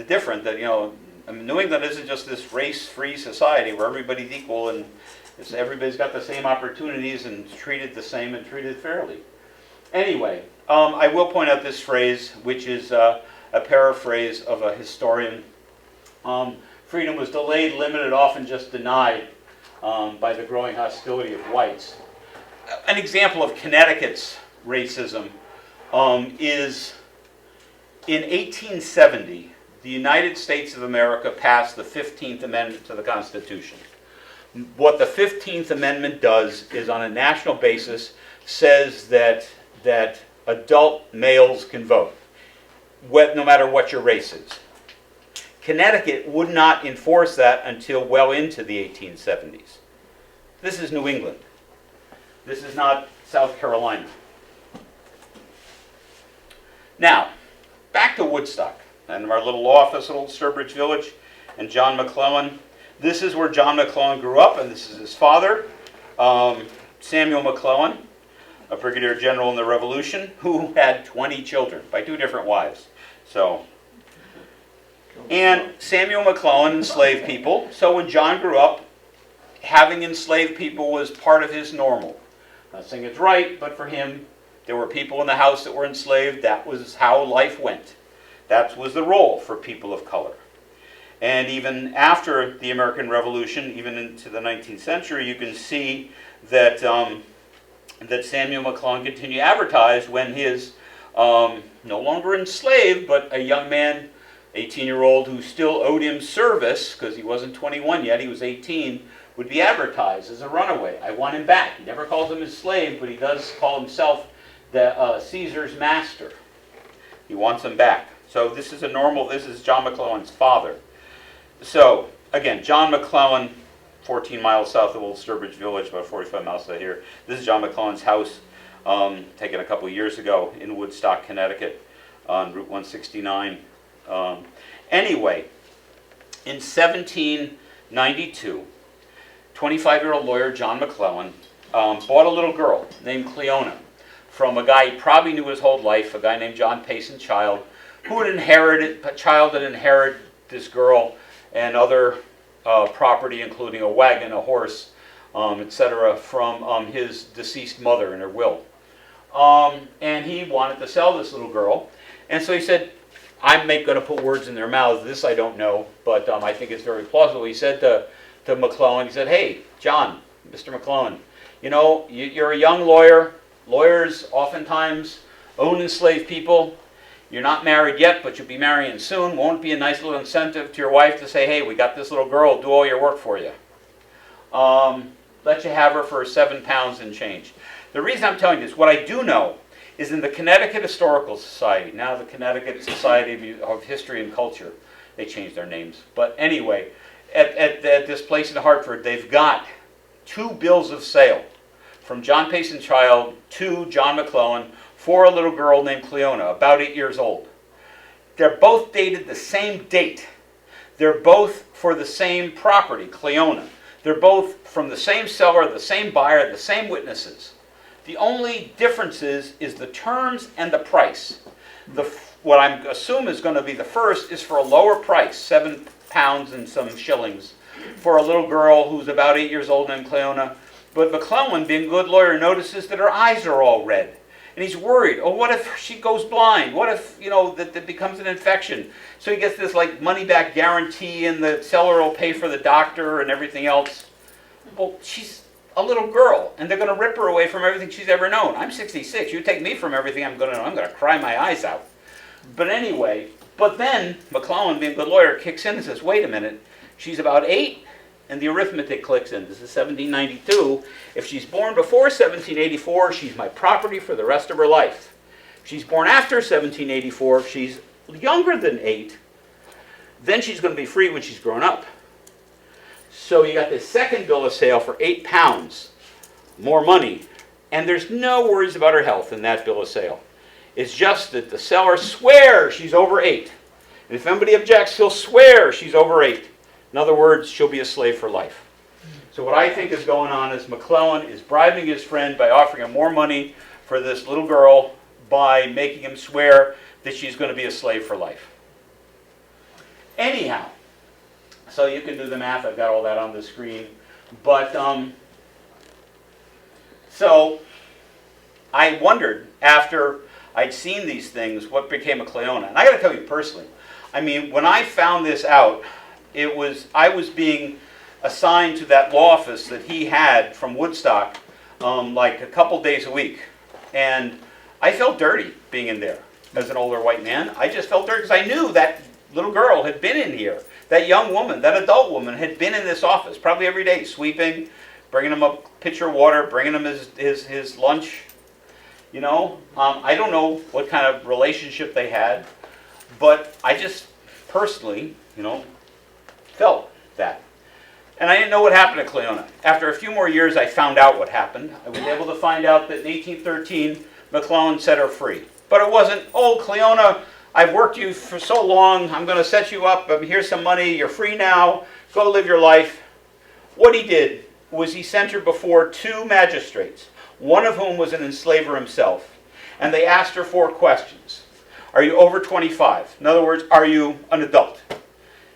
different. That, you know, I mean, New England isn't just this race-free society where everybody's equal and everybody's got the same opportunities and treated the same and treated fairly. Anyway, I will point out this phrase, which is a paraphrase of a historian. Freedom was delayed, limited, often just denied by the growing hostility of whites. An example of Connecticut's racism is in 1870, the United States of America passed the 15th Amendment to the Constitution. What the 15th Amendment does is, on a national basis, says that adult males can vote, no matter what your race is. Connecticut would not enforce that until well into the 1870s. This is New England. This is not South Carolina. Now, back to Woodstock and our little office at Old Sturbridge Village and John McClellan. This is where John McClellan grew up, and this is his father, Samuel McClellan, a brigadier general in the Revolution, who had 20 children by 2 different wives. And Samuel McClellan enslaved people, so when John grew up, having enslaved people was part of his normal. I'm not saying it's right, but for him, there were people in the house that were enslaved. That was how life went. That was the role for people of color. And even after the American Revolution, even into the 19th century, you can see that that Samuel McClellan continued to advertise when his no longer enslaved, but a young man, 18-year-old, who still owed him service because he wasn't 21 yet, he was 18, would be advertised as a runaway. I want him back. He never calls him his slave, but he does call himself the Caesar's master. He wants him back. So this is this is John McClellan's father. So, again, John McClellan, 14 miles south of Old Sturbridge Village, about 45 miles south of here. This is John McClellan's house, taken a couple years ago in Woodstock, Connecticut, on Route 169. Anyway, in 1792, 25-year-old lawyer John McClellan bought a little girl named Cleona from a guy he probably knew his whole life, a guy named John Payson Child, who had inherited this girl and other property, including a wagon, a horse, etc., from his deceased mother in her will. And he wanted to sell this little girl, and so he said, I'm going to put words in their mouths. This I don't know, but I think it's very plausible. He said to McClellan, he said, hey, John, Mr. McClellan, you know, you're a young lawyer. Lawyers oftentimes own enslaved people. You're not married yet, but you'll be marrying soon. Won't it be a nice little incentive to your wife to say, hey, we got this little girl, do all your work for you. Let you have her for £7 and change. The reason I'm telling you this, what I do know is in the Connecticut Historical Society, now the Connecticut Society of History and Culture, they changed their names. But anyway, at this place in Hartford, they've got 2 bills of sale from John Payson Child to John McClellan for a little girl named Cleona, about 8 years old. They're both dated the same date. They're both for the same property, Cleona. They're both from the same seller, the same buyer, the same witnesses. The only difference is the terms and the price. What I assume is going to be the first is for a lower price, £7 and some shillings, for a little girl who's about 8 years old named Cleona. But McClellan, being a good lawyer, notices that her eyes are all red. And he's worried, oh, what if she goes blind? What if, you know, that becomes an infection? So he gets this, like, money-back guarantee, and the seller will pay for the doctor and everything else. Well, she's a little girl, and they're going to rip her away from everything she's ever known. I'm 66. You take me from everything I'm going to know. I'm going to cry my eyes out. But anyway, but then McClellan, being a good lawyer, kicks in and says, wait a minute, she's about 8, and the arithmetic clicks in. This is 1792. If she's born before 1784, she's my property for the rest of her life. If she's born after 1784, if she's younger than 8, then she's going to be free when she's grown up. So you got this second bill of sale for £8, more money, and there's no worries about her health in that bill of sale. It's just that the seller swears she's over 8. And if anybody objects, he'll swear she's over 8. In other words, she'll be a slave for life. So what I think is going on is McClellan is bribing his friend by offering him more money for this little girl by making him swear that she's going to be a slave for life. Anyhow, so you can do the math. I've got all that on the screen. But, so I wondered, after I'd seen these things, what became of Cleona. And I got to tell you personally, I mean, when I found this out, I was being assigned to that law office that he had from Woodstock, like a couple days a week. And I felt dirty being in there as an older white man. I just felt dirty because I knew that little girl had been in here. That young woman, that adult woman had been in this office probably every day, sweeping, bringing him a pitcher of water, bringing him his lunch. You know, I don't know what kind of relationship they had, but I just personally, you know, felt that. And I didn't know what happened to Cleona. After a few more years, I found out what happened. I was able to find out that in 1813, McClellan set her free. But it wasn't, oh, Cleona, I've worked you for so long, I'm going to set you up, here's some money, you're free now, go live your life. What he did was he sent her before two magistrates, one of whom was an enslaver himself. And they asked her 4 questions. Are you over 25? In other words, are you an adult?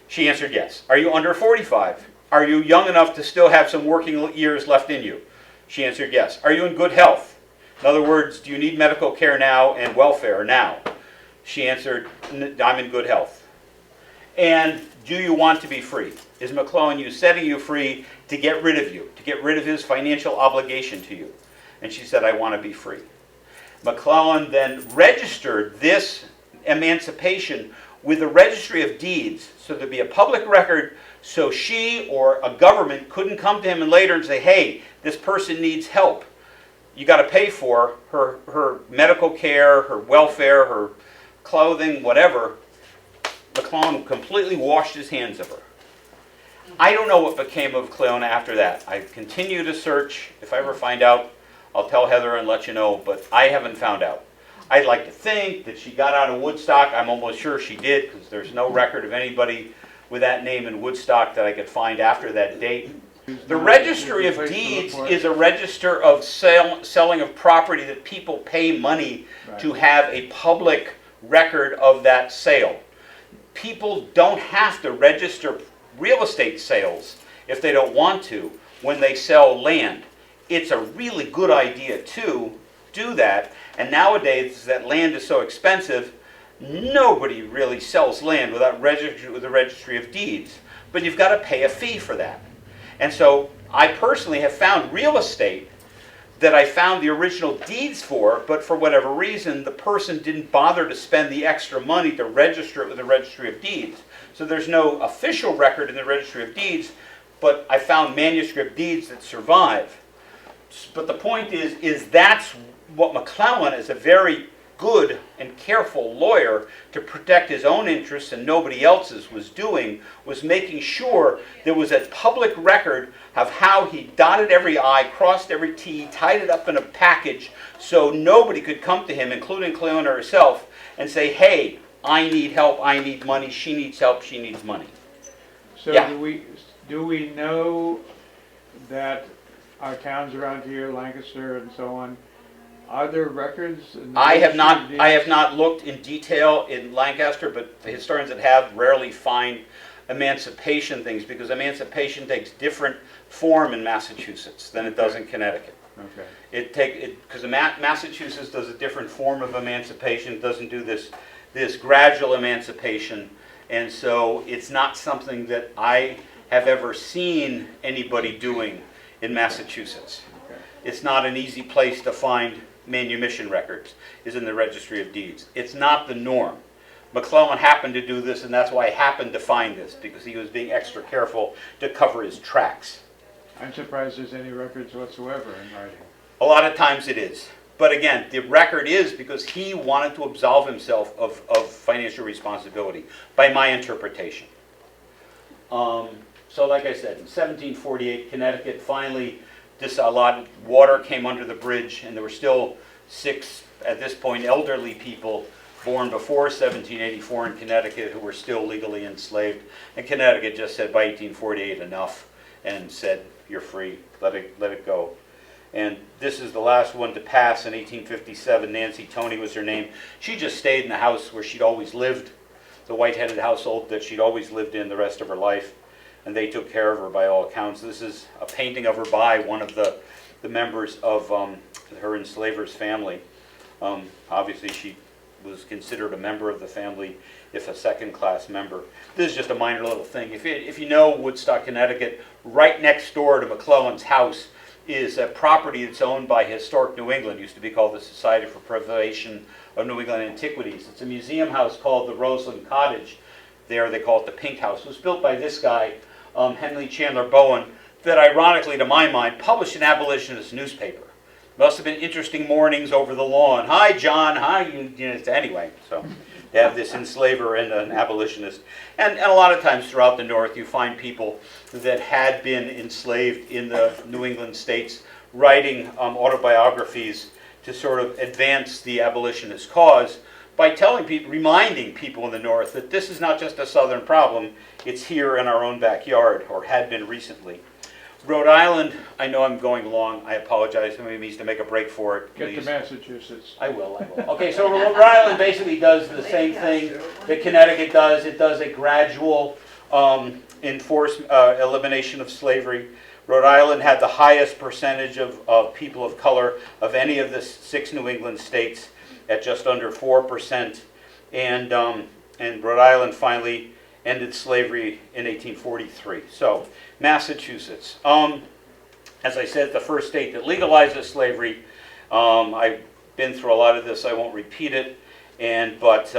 She answered yes. Are you under 45? Are you young enough to still have some working years left in you? She answered yes. Are you in good health? In other words, do you need medical care now and welfare now? She answered, I'm in good health. And do you want to be free? Is McClellan setting you free to get rid of you, to get rid of his financial obligation to you? And she said, I want to be free. McClellan then registered this emancipation with the Registry of Deeds, so there'd be a public record, so she or a government couldn't come to him and later and say, hey, this person needs help. You got to pay for her medical care, her welfare, her clothing, whatever. McClellan completely washed his hands of her. I don't know what became of Cleona after that. I continue to search. If I ever find out, I'll tell Heather and let you know, but I haven't found out. I'd like to think that she got out of Woodstock. I'm almost sure she did, because there's no record of anybody with that name in Woodstock that I could find after that date. The Registry of Deeds is a register of selling of property that people pay money to have a public record of that sale. People don't have to register real estate sales if they don't want to when they sell land. It's a really good idea to do that. And nowadays, that land is so expensive, nobody really sells land without registering with the Registry of Deeds. But you've got to pay a fee for that. And so I personally have found real estate that I found the original deeds for, but for whatever reason, the person didn't bother to spend the extra money to register it with the Registry of Deeds. So there's no official record in the Registry of Deeds, but I found manuscript deeds that survive. But the point is that's what McClellan, as a very good and careful lawyer to protect his own interests and nobody else's, was doing, was making sure there was a public record of how he dotted every I, crossed every T, tied it up in a package so nobody could come to him, including Cleona herself, and say, hey, I need help, I need money, she needs help, she needs money. So Yeah. do we know that our towns around here, Lancaster and so on, are there records? In the I have Registry of not Deeds? looked in detail in Lancaster, but the historians that have rarely find emancipation things, because emancipation takes different form in Massachusetts than it does in Connecticut. Okay. Because Massachusetts does a different form of emancipation. It doesn't do this gradual emancipation, and so it's not something that I have ever seen anybody doing in Massachusetts. Okay. It's not an easy place to find manumission records, is in the Registry of Deeds. It's not the norm. McClellan happened to do this, and that's why I happened to find this, because he was being extra careful to cover his tracks. I'm surprised there's any records whatsoever in writing. A lot of times it is. But again, the record is because he wanted to absolve himself of financial responsibility, by my interpretation. So like I said, in 1748, Connecticut finally disallowed, water came under the bridge, and there were still 6, at this point, elderly people born before 1784 in Connecticut who were still legally enslaved. And Connecticut just said by 1848 enough, and said, you're free, let it go. And this is the last one to pass in 1857. Nancy Tony was her name. She just stayed in the house where she'd always lived, the white-headed household that she'd always lived in the rest of her life, and they took care of her by all accounts. This is a painting of her by one of the members of her enslaver's family. Obviously, she was considered a member of the family, if a second-class member. This is just a minor little thing. If you know Woodstock, Connecticut, right next door to McClellan's house is a property that's owned by Historic New England. It used to be called the Society for Preservation of New England Antiquities. It's a museum house called the Roseland Cottage. There they call it the Pink House. It was built by this guy, Henry Chandler Bowen, that ironically, to my mind, published an abolitionist newspaper. Must have been interesting mornings over the lawn. Hi, John. Hi, anyway. So you have this enslaver and an abolitionist. And a lot of times throughout the North, you find people that had been enslaved in the New England states writing autobiographies to sort of advance the abolitionist cause by telling people, reminding people in the North that this is not just a Southern problem, it's here in our own backyard, or had been recently. Rhode Island, I know I'm going long, I apologize, somebody needs to make a break for it, please. Get to Massachusetts. I will. Okay, so Rhode Island basically does the same thing that Connecticut does. It does a gradual elimination of slavery. Rhode Island had the highest percentage of people of color of any of the 6 New England states at just under 4%. And Rhode Island finally ended slavery in 1843. So, Massachusetts. As I said, the first state that legalizes slavery. I've been through a lot of this, I won't repeat it. But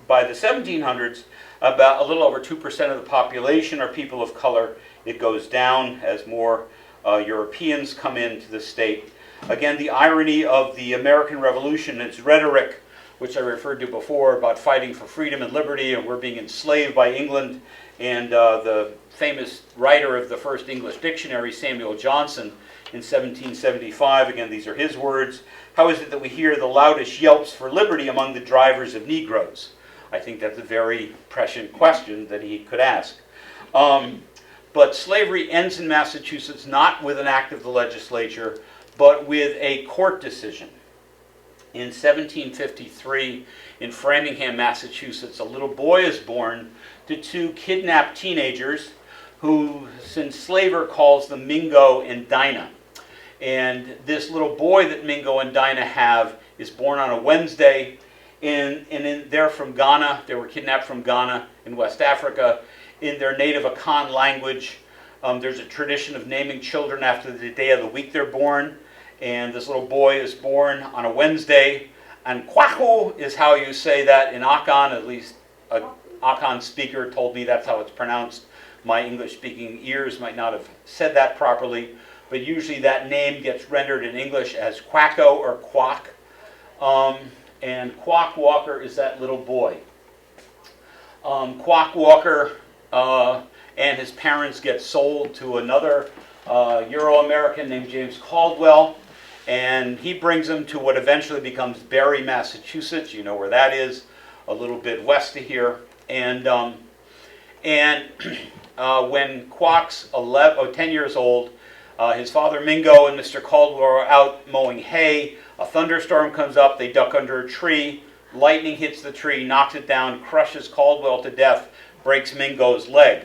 by the 1700s, about a little over 2% of the population are people of color. It goes down as more Europeans come into the state. Again, the irony of the American Revolution, its rhetoric, which I referred to before, about fighting for freedom and liberty, and we're being enslaved by England. And the famous writer of the first English dictionary, Samuel Johnson, in 1775, again, these are his words, "How is it that we hear the loudest yelps for liberty among the drivers of Negroes?" I think that's a very prescient question that he could ask. But slavery ends in Massachusetts not with an act of the legislature, but with a court decision. In 1753, in Framingham, Massachusetts, a little boy is born to 2 kidnapped teenagers whose enslaver calls them Mingo and Dinah. And this little boy that Mingo and Dinah have is born on a Wednesday, and they're from Ghana. They were kidnapped from Ghana in West Africa. In their native Akan language, there's a tradition of naming children after the day of the week they're born. And this little boy is born on a Wednesday. And Quack is how you say that in Akan, at least a Akan speaker told me that's how it's pronounced. My English-speaking ears might not have said that properly, but usually that name gets rendered in English as Quacko or Quack. And Quock Walker is that little boy. Quock Walker and his parents get sold to another Euro-American named James Caldwell, and he brings them to what eventually becomes Berry, Massachusetts. You know where that is, a little bit west of here. And when Quock's 10 years old, his father Mingo and Mr. Caldwell are out mowing hay. A thunderstorm comes up, they duck under a tree, lightning hits the tree, knocks it down, crushes Caldwell to death, breaks Mingo's leg.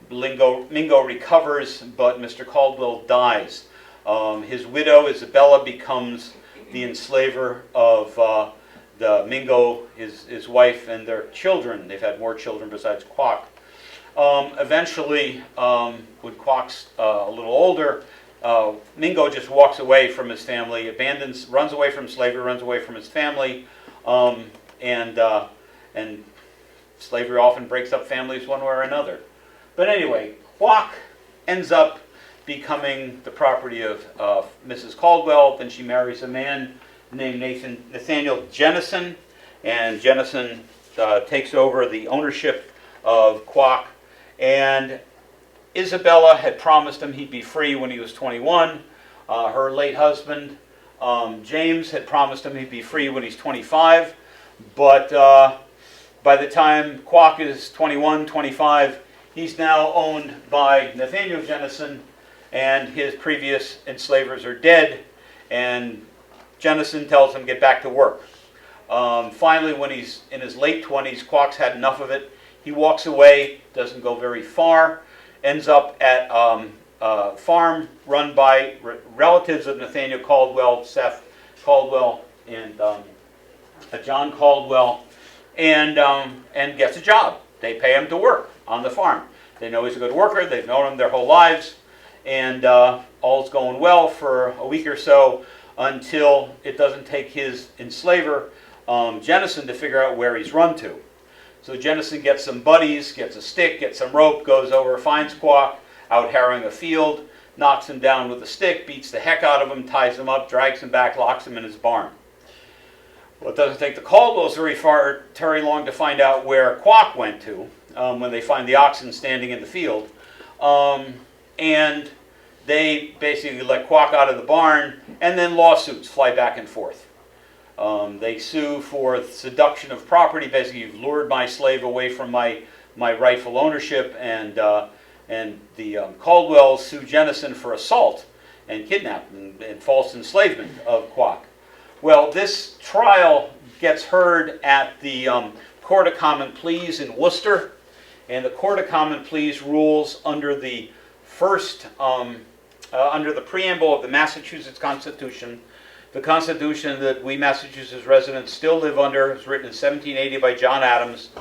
Mingo recovers, but Mr. Caldwell dies. His widow, Isabella, becomes the enslaver of the Mingo, his wife, and their children. They've had more children besides Quock. Eventually, when Quock's a little older, Mingo just walks away from his family, runs away from slavery, runs away from his family, and slavery often breaks up families one way or another. But anyway, Quock ends up becoming the property of Mrs. Caldwell. Then she marries a man named Nathaniel Jennison, and Jennison takes over the ownership of Quock. And Isabella had promised him he'd be free when he was 21. Her late husband, James, had promised him he'd be free when he's 25. But by the time Quock is 21, 25, he's now owned by Nathaniel Jennison, and his previous enslavers are dead, and Jennison tells him get back to work. Finally, when he's in his late 20s, Quock's had enough of it. He walks away, doesn't go very far, ends up at a farm run by relatives of Nathaniel Caldwell, Seth Caldwell, and John Caldwell, and gets a job. They pay him to work on the farm. They know he's a good worker. They've known him their whole lives, and all's going well for a week or so until it doesn't take his enslaver, Jennison, to figure out where he's run to. So Jennison gets some buddies, gets a stick, gets some rope, goes over, finds Quock out harrowing a field, knocks him down with a stick, beats the heck out of him, ties him up, drags him back, locks him in his barn. Well, it doesn't take the Caldwells very long to find out where Quock went to when they find the oxen standing in the field. And they basically let Quock out of the barn, and then lawsuits fly back and forth. They sue for seduction of property. Basically, you've lured my slave away from my rightful ownership, and the Caldwells sue Jennison for assault and kidnapping and false enslavement of Quock. Well, this trial gets heard at the Court of Common Pleas in Worcester, and the Court of Common Pleas rules under the under the preamble of the Massachusetts Constitution. The Constitution that we Massachusetts residents still live under was written in 1780 by John Adams,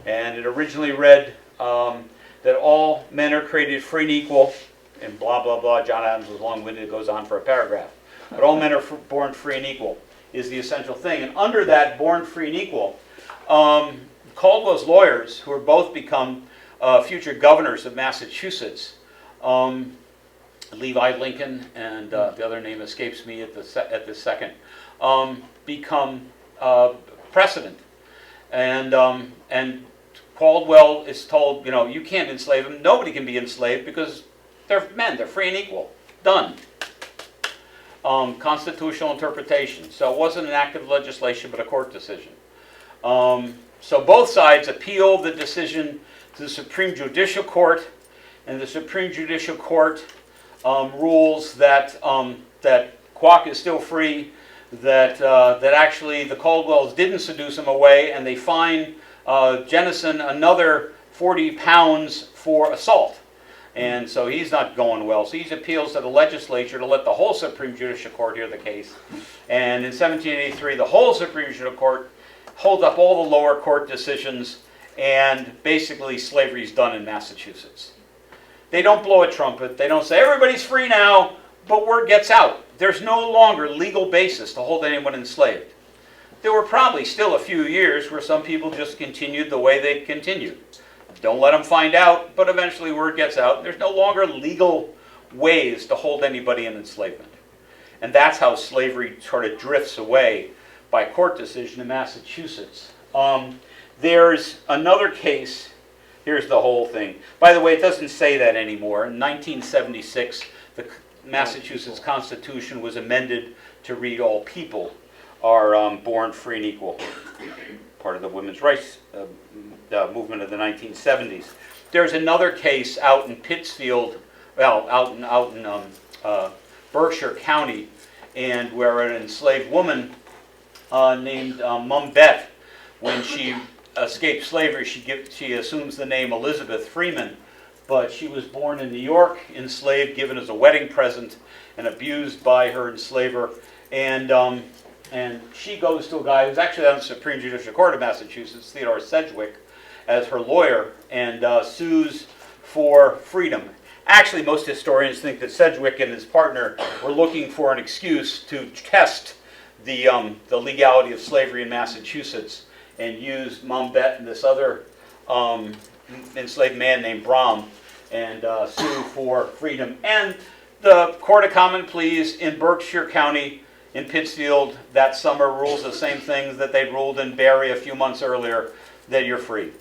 and it originally read that all men are created free and equal, and blah, blah, blah. John Adams was long-winded, it goes on for a paragraph. But all men are born free and equal is the essential thing. And under that, born free and equal, Caldwell's lawyers, who are both become future governors of Massachusetts, Levi Lincoln, and the other name escapes me at this second, become precedent. And Caldwell is told, you can't enslave them. Nobody can be enslaved because they're men. They're free and equal. Done. Constitutional interpretation. So it wasn't an act of legislation, but a court decision. So both sides appeal the decision to the Supreme Judicial Court, and the Supreme Judicial Court rules that that Quock is still free, that actually the Caldwells didn't seduce him away, and they fine Jennison another 40 pounds for assault. And so he's not going well. So he appeals to the legislature to let the whole Supreme Judicial Court hear the case. And in 1783, the whole Supreme Judicial Court holds up all the lower court decisions, and basically slavery's done in Massachusetts. They don't blow a trumpet. They don't say, everybody's free now, but word gets out. There's no longer legal basis to hold anyone enslaved. There were probably still a few years where some people just continued the way they continued. Don't let them find out, but eventually word gets out. There's no longer legal ways to hold anybody in enslavement. And that's how slavery sort of drifts away by court decision in Massachusetts. There's another case. Here's the whole thing. By the way, it doesn't say that anymore. In 1976, the Massachusetts Constitution was amended to read all people are born free and equal. Part of the women's rights movement of the 1970s. There's another case out in Pittsfield, out in Berkshire County, and where an enslaved woman named Mum Bet, when she escaped slavery, she assumes the name Elizabeth Freeman, but she was born in New York, enslaved, given as a wedding present, and abused by her enslaver, and she goes to a guy who's actually on the Supreme Judicial Court of Massachusetts, Theodore Sedgwick, as her lawyer, and sues for freedom. Actually, most historians think that Sedgwick and his partner were looking for an excuse to test the legality of slavery in Massachusetts, and used Mum Bet and this other enslaved man named Brom, and sue for freedom. And the Court of Common Pleas in Berkshire County in Pittsfield that summer rules the same things that they ruled in Barry a few months earlier, that you're free.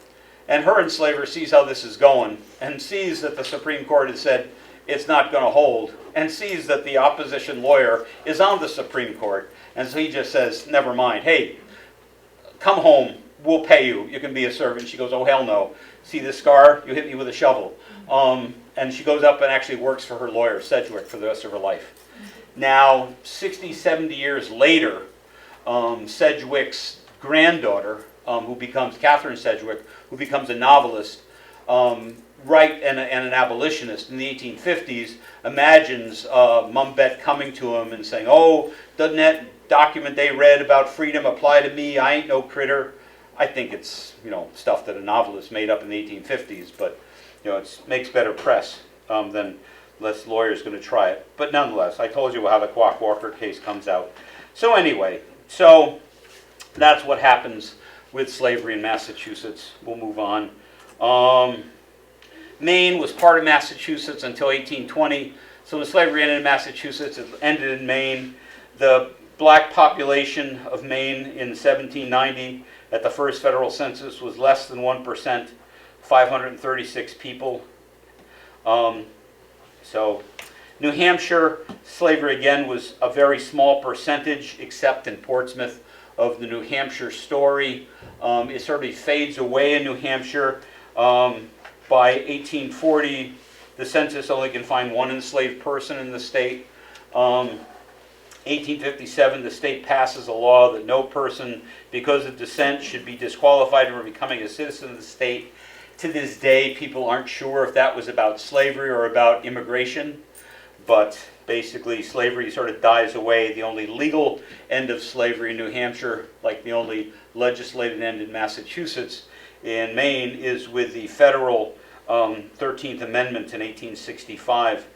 And her enslaver sees how this is going, and sees that the Supreme Court has said it's not going to hold, and sees that the opposition lawyer is on the Supreme Court, and so he just says, never mind, hey, come home, we'll pay you, you can be a servant. She goes, oh hell no, see this scar? You hit me with a shovel. and she goes up and actually works for her lawyer, Sedgwick, for the rest of her life. Now, 60, 70 years later, Sedgwick's granddaughter, who becomes Catherine Sedgwick, who becomes a novelist, and an abolitionist in the 1850s, imagines Mum Bet coming to him and saying, "Oh, doesn't that document they read about freedom apply to me? I ain't no critter." I think it's, stuff that a novelist made up in the 1850s, but it makes better press than less lawyers going to try it. But nonetheless, I told you how the Quock Walker case comes out. So anyway, that's what happens with slavery in Massachusetts. We'll move on. Maine was part of Massachusetts until 1820. So when slavery ended in Massachusetts, it ended in Maine. The black population of Maine in 1790 at the first federal census was less than 1%, 536 people. So New Hampshire, slavery again was a very small percentage, except in Portsmouth, of the New Hampshire story. It sort of fades away in New Hampshire. By 1840, the census only can find one enslaved person in the state. 1857, the state passes a law that no person, because of descent, should be disqualified from becoming a citizen of the state. To this day, people aren't sure if that was about slavery or about immigration, but basically slavery sort of dies away. The only legal end of slavery in New Hampshire, like the only legislated end in Massachusetts and Maine, is with the federal 13th Amendment in 1865.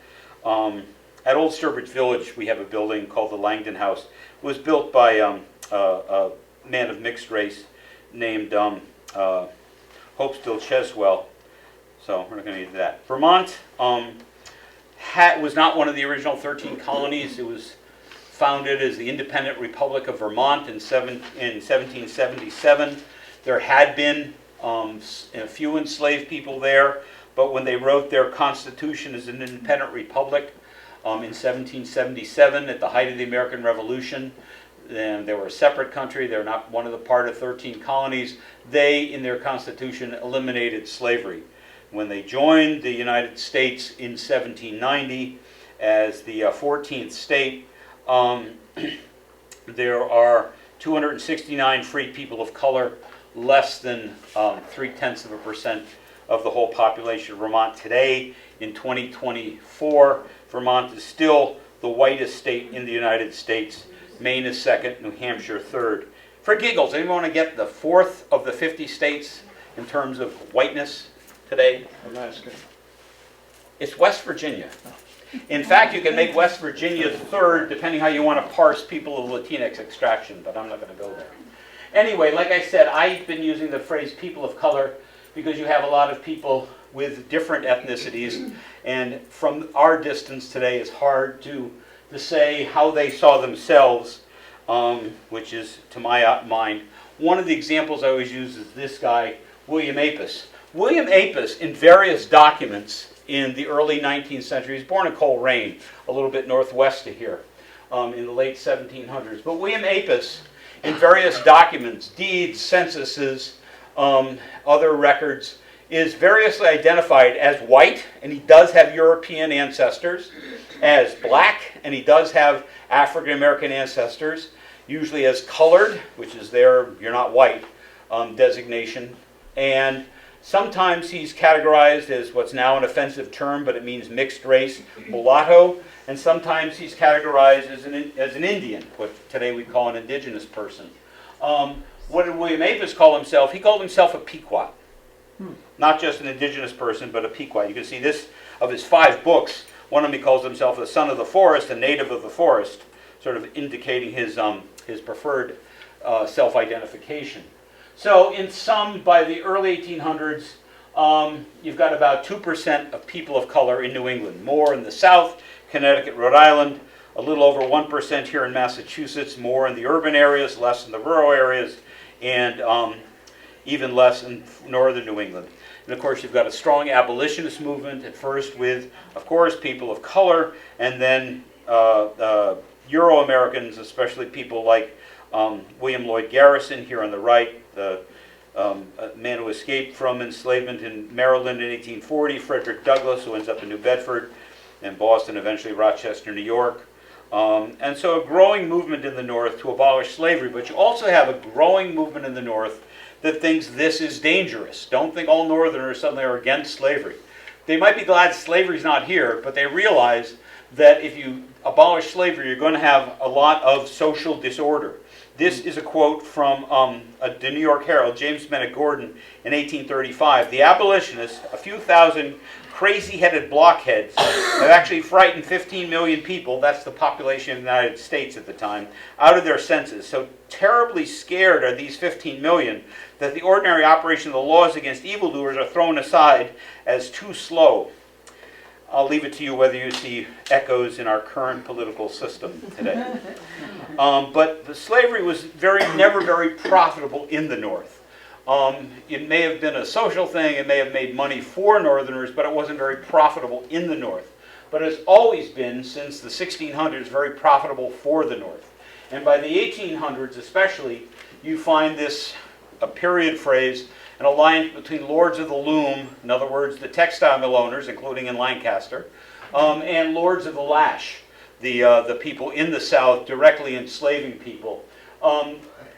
At Old Sturbridge Village, we have a building called the Langdon House. It was built by a man of mixed race named Hopestill Cheswell. So we're not going to get to that. Vermont was not one of the original 13 colonies. It was founded as the Independent Republic of Vermont in 1777. There had been a few enslaved people there, but when they wrote their constitution as an independent republic, in 1777, at the height of the American Revolution, and they were a separate country. They're not one of the part of 13 colonies. They, in their constitution, eliminated slavery. When they joined the United States in 1790 as the 14th state, there are 269 free people of color, less than 0.3% of the whole population of Vermont today. In 2024, Vermont is still the whitest state in the United States. Maine is second, New Hampshire third. For giggles, anyone want to get the fourth of the 50 states in terms of whiteness today? Alaska. It's West Virginia. In fact, you can make West Virginia third, depending how you want to parse people of Latinx extraction, but I'm not going to go there. Anyway, like I said, I've been using the phrase people of color because you have a lot of people with different ethnicities, and from our distance today, it's hard to say how they saw themselves, which is, to my mind, one of the examples I always use is this guy, William Apis. William Apis, in various documents in the early 19th century, he was born in Coleraine, a little bit northwest of here, in the late 1700s. But William Apis, in various documents, deeds, censuses, other records, is variously identified as white, and he does have European ancestors, as black, and he does have African American ancestors, usually as colored, which is their "you're not white" designation, and sometimes he's categorized as what's now an offensive term, but it means mixed race, mulatto, and sometimes he's categorized as an Indian, what today we call an indigenous person. What did William Apis call himself? He called himself a Pequot. Not just an indigenous person, but a Pequot. You can see this of his 5 books. One of them he calls himself the son of the forest, a native of the forest, sort of indicating his preferred self-identification. So in sum, by the early 1800s, you've got about 2% of people of color in New England. More in the South, Connecticut, Rhode Island, a little over 1% here in Massachusetts, more in the urban areas, less in the rural areas, and even less in northern New England. And of course, you've got a strong abolitionist movement, at first with, of course, people of color, and then Euro-Americans, especially people like William Lloyd Garrison here on the right, the a man who escaped from enslavement in Maryland in 1840, Frederick Douglass, who ends up in New Bedford, and Boston, eventually Rochester, New York. And so a growing movement in the North to abolish slavery, but you also have a growing movement in the North that thinks this is dangerous. Don't think all Northerners suddenly are against slavery. They might be glad slavery's not here, but they realize that if you abolish slavery, you're going to have a lot of social disorder. This is a quote from the New York Herald, James Bennett Gordon, in 1835. The abolitionists, a few thousand crazy-headed blockheads, have actually frightened 15 million people, that's the population of the United States at the time, out of their senses. So terribly scared are these 15 million that the ordinary operation of the laws against evildoers are thrown aside as too slow. I'll leave it to you whether you see echoes in our current political system today. But the slavery was never very profitable in the North. It may have been a social thing, it may have made money for Northerners, but it wasn't very profitable in the North. But it's always been, since the 1600s, very profitable for the North. And by the 1800s especially, you find this, a period phrase, an alliance between lords of the loom, in other words, the textile mill owners, including in Lancaster, and lords of the lash, the people in the South directly enslaving people.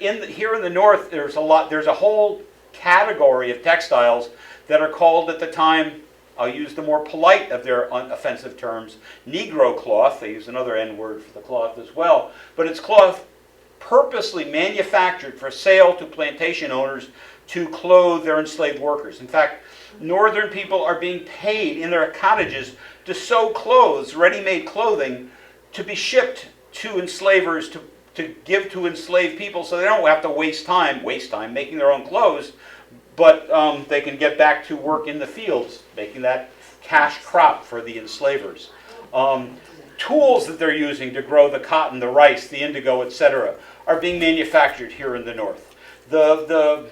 Here in the North, there's a whole category of textiles that are called at the time, I'll use the more polite of their offensive terms, Negro cloth. They use another N word for the cloth as well, but it's cloth purposely manufactured for sale to plantation owners to clothe their enslaved workers. In fact, Northern people are being paid in their cottages to sew clothes, ready-made clothing, to be shipped to enslavers, to give to enslaved people, so they don't have to waste time making their own clothes, but they can get back to work in the fields, making that cash crop for the enslavers. Tools that they're using to grow the cotton, the rice, the indigo, etc., are being manufactured here in the North. The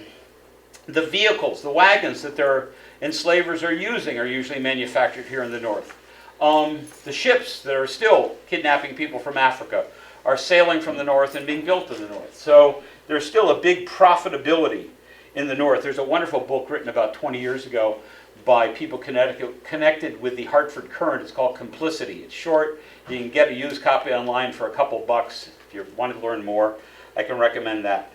vehicles, the wagons that their enslavers are using are usually manufactured here in the North. The ships that are still kidnapping people from Africa are sailing from the North and being built in the North. So there's still a big profitability in the North. There's a wonderful book written about 20 years ago by people connected with the Hartford Courant. It's called Complicity. It's short. You can get a used copy online for a couple bucks. If you want to learn more, I can recommend that.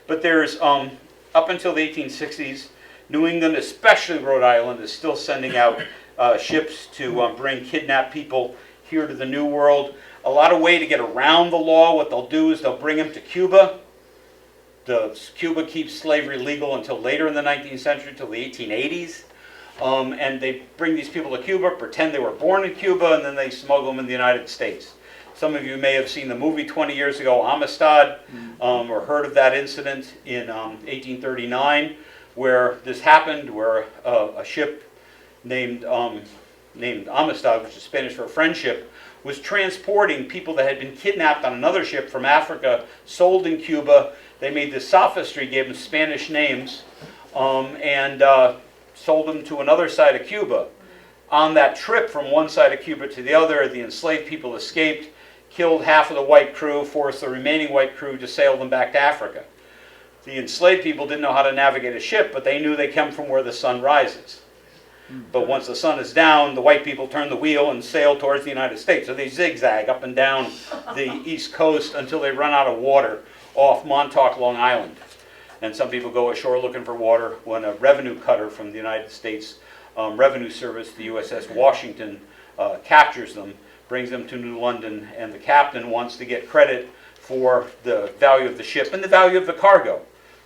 But there's, up until the 1860s, New England, especially Rhode Island, is still sending out ships to bring kidnapped people here to the New World. A lot of way to get around the law. What they'll do is they'll bring them to Cuba. Cuba keeps slavery legal until later in the 19th century, until the 1880s. And they bring these people to Cuba, pretend they were born in Cuba, and then they smuggle them in the United States. Some of you may have seen the movie 20 years ago, Amistad, or heard of that incident in 1839, where this happened, where a ship named Amistad, which is Spanish for friendship, was transporting people that had been kidnapped on another ship from Africa, sold in Cuba. They made this sophistry, gave them Spanish names, and sold them to another side of Cuba. On that trip from one side of Cuba to the other, the enslaved people escaped, killed half of the white crew, forced the remaining white crew to sail them back to Africa. The enslaved people didn't know how to navigate a ship, but they knew they come from where the sun rises. But once the sun is down, the white people turn the wheel and sail towards the United States. So they zigzag up and down the East Coast until they run out of water off Montauk, Long Island. And some people go ashore looking for water when a revenue cutter from the United States Revenue Service, the USS Washington, captures them, brings them to New London, and the captain wants to get credit for the value of the ship and the value of the cargo,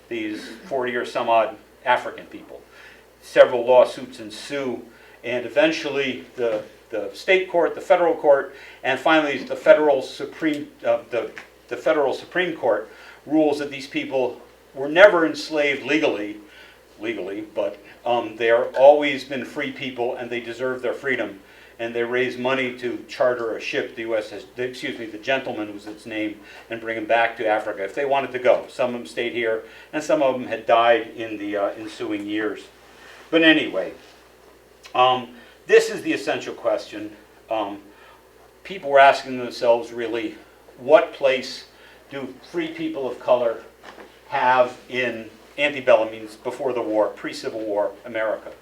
these 40 or some odd African people. Several lawsuits ensue, and eventually the state court, the federal court, and finally the federal Supreme Court rules that these people were never enslaved legally, but they are always been free people, and they deserve their freedom. And they raise money to charter a ship, the the Gentleman was its name, and bring them back to Africa if they wanted to go. Some of them stayed here, and some of them had died in the ensuing years. But anyway, this is the essential question. People were asking themselves, really, what place do free people of color have in antebellum means before the war, pre-Civil War America.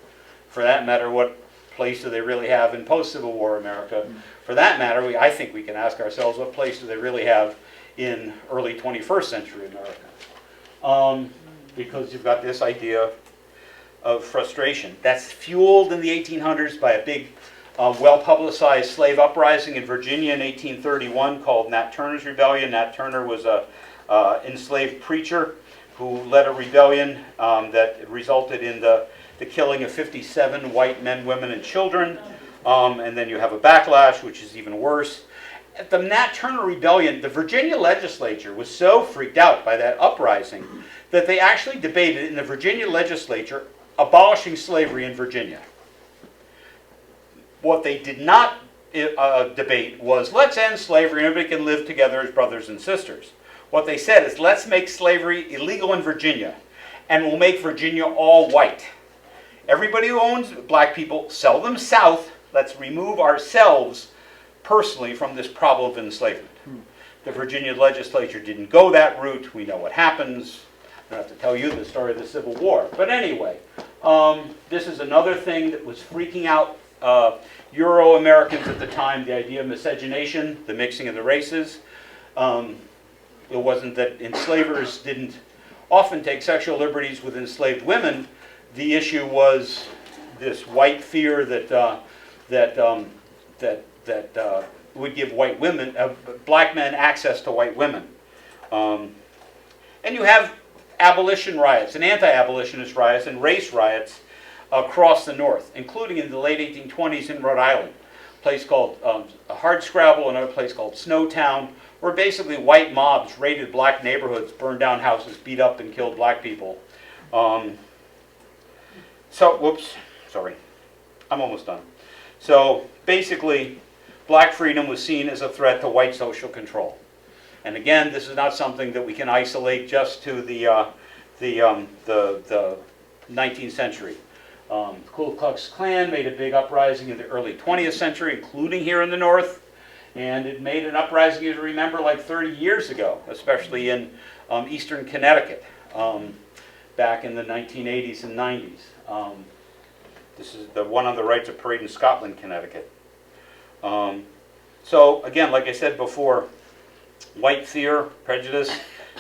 For that matter, what place do they really have in post-Civil War America? For that matter, I think we can ask ourselves, what place do they really have in early 21st century America? Because you've got this idea of frustration. That's fueled in the 1800s by a big, well-publicized slave uprising in Virginia in 1831 called Nat Turner's Rebellion. Nat Turner was a enslaved preacher who led a rebellion that resulted in the killing of 57 white men, women, and children. And then you have a backlash, which is even worse. At the Nat Turner Rebellion, the Virginia legislature was so freaked out by that uprising that they actually debated in the Virginia legislature abolishing slavery in Virginia. What they did not debate was, let's end slavery and everybody can live together as brothers and sisters. What they said is, let's make slavery illegal in Virginia, and we'll make Virginia all white. Everybody who owns black people, sell them south. Let's remove ourselves personally from this problem of enslavement. The Virginia legislature didn't go that route. We know what happens. I don't have to tell you the story of the Civil War. But anyway, this is another thing that was freaking out Euro-Americans at the time, the idea of miscegenation, the mixing of the races. It wasn't that enslavers didn't often take sexual liberties with enslaved women. The issue was this white fear that would give white women, black men, access to white women. And you have abolition riots and anti-abolitionist riots and race riots across the North, including in the late 1820s in Rhode Island, a place called Hardscrabble, another place called Snowtown, where basically white mobs raided black neighborhoods, burned down houses, beat up and killed black people. Whoops, sorry, I'm almost done. So basically, black freedom was seen as a threat to white social control. And again, this is not something that we can isolate just to the 19th century. The Ku Klux Klan made a big uprising in the early 20th century, including here in the North. And it made an uprising, you remember, like 30 years ago, especially in eastern Connecticut, back in the 1980s and 90s. This is the one on the right to parade in Scotland, Connecticut. So again, like I said before, white fear, prejudice,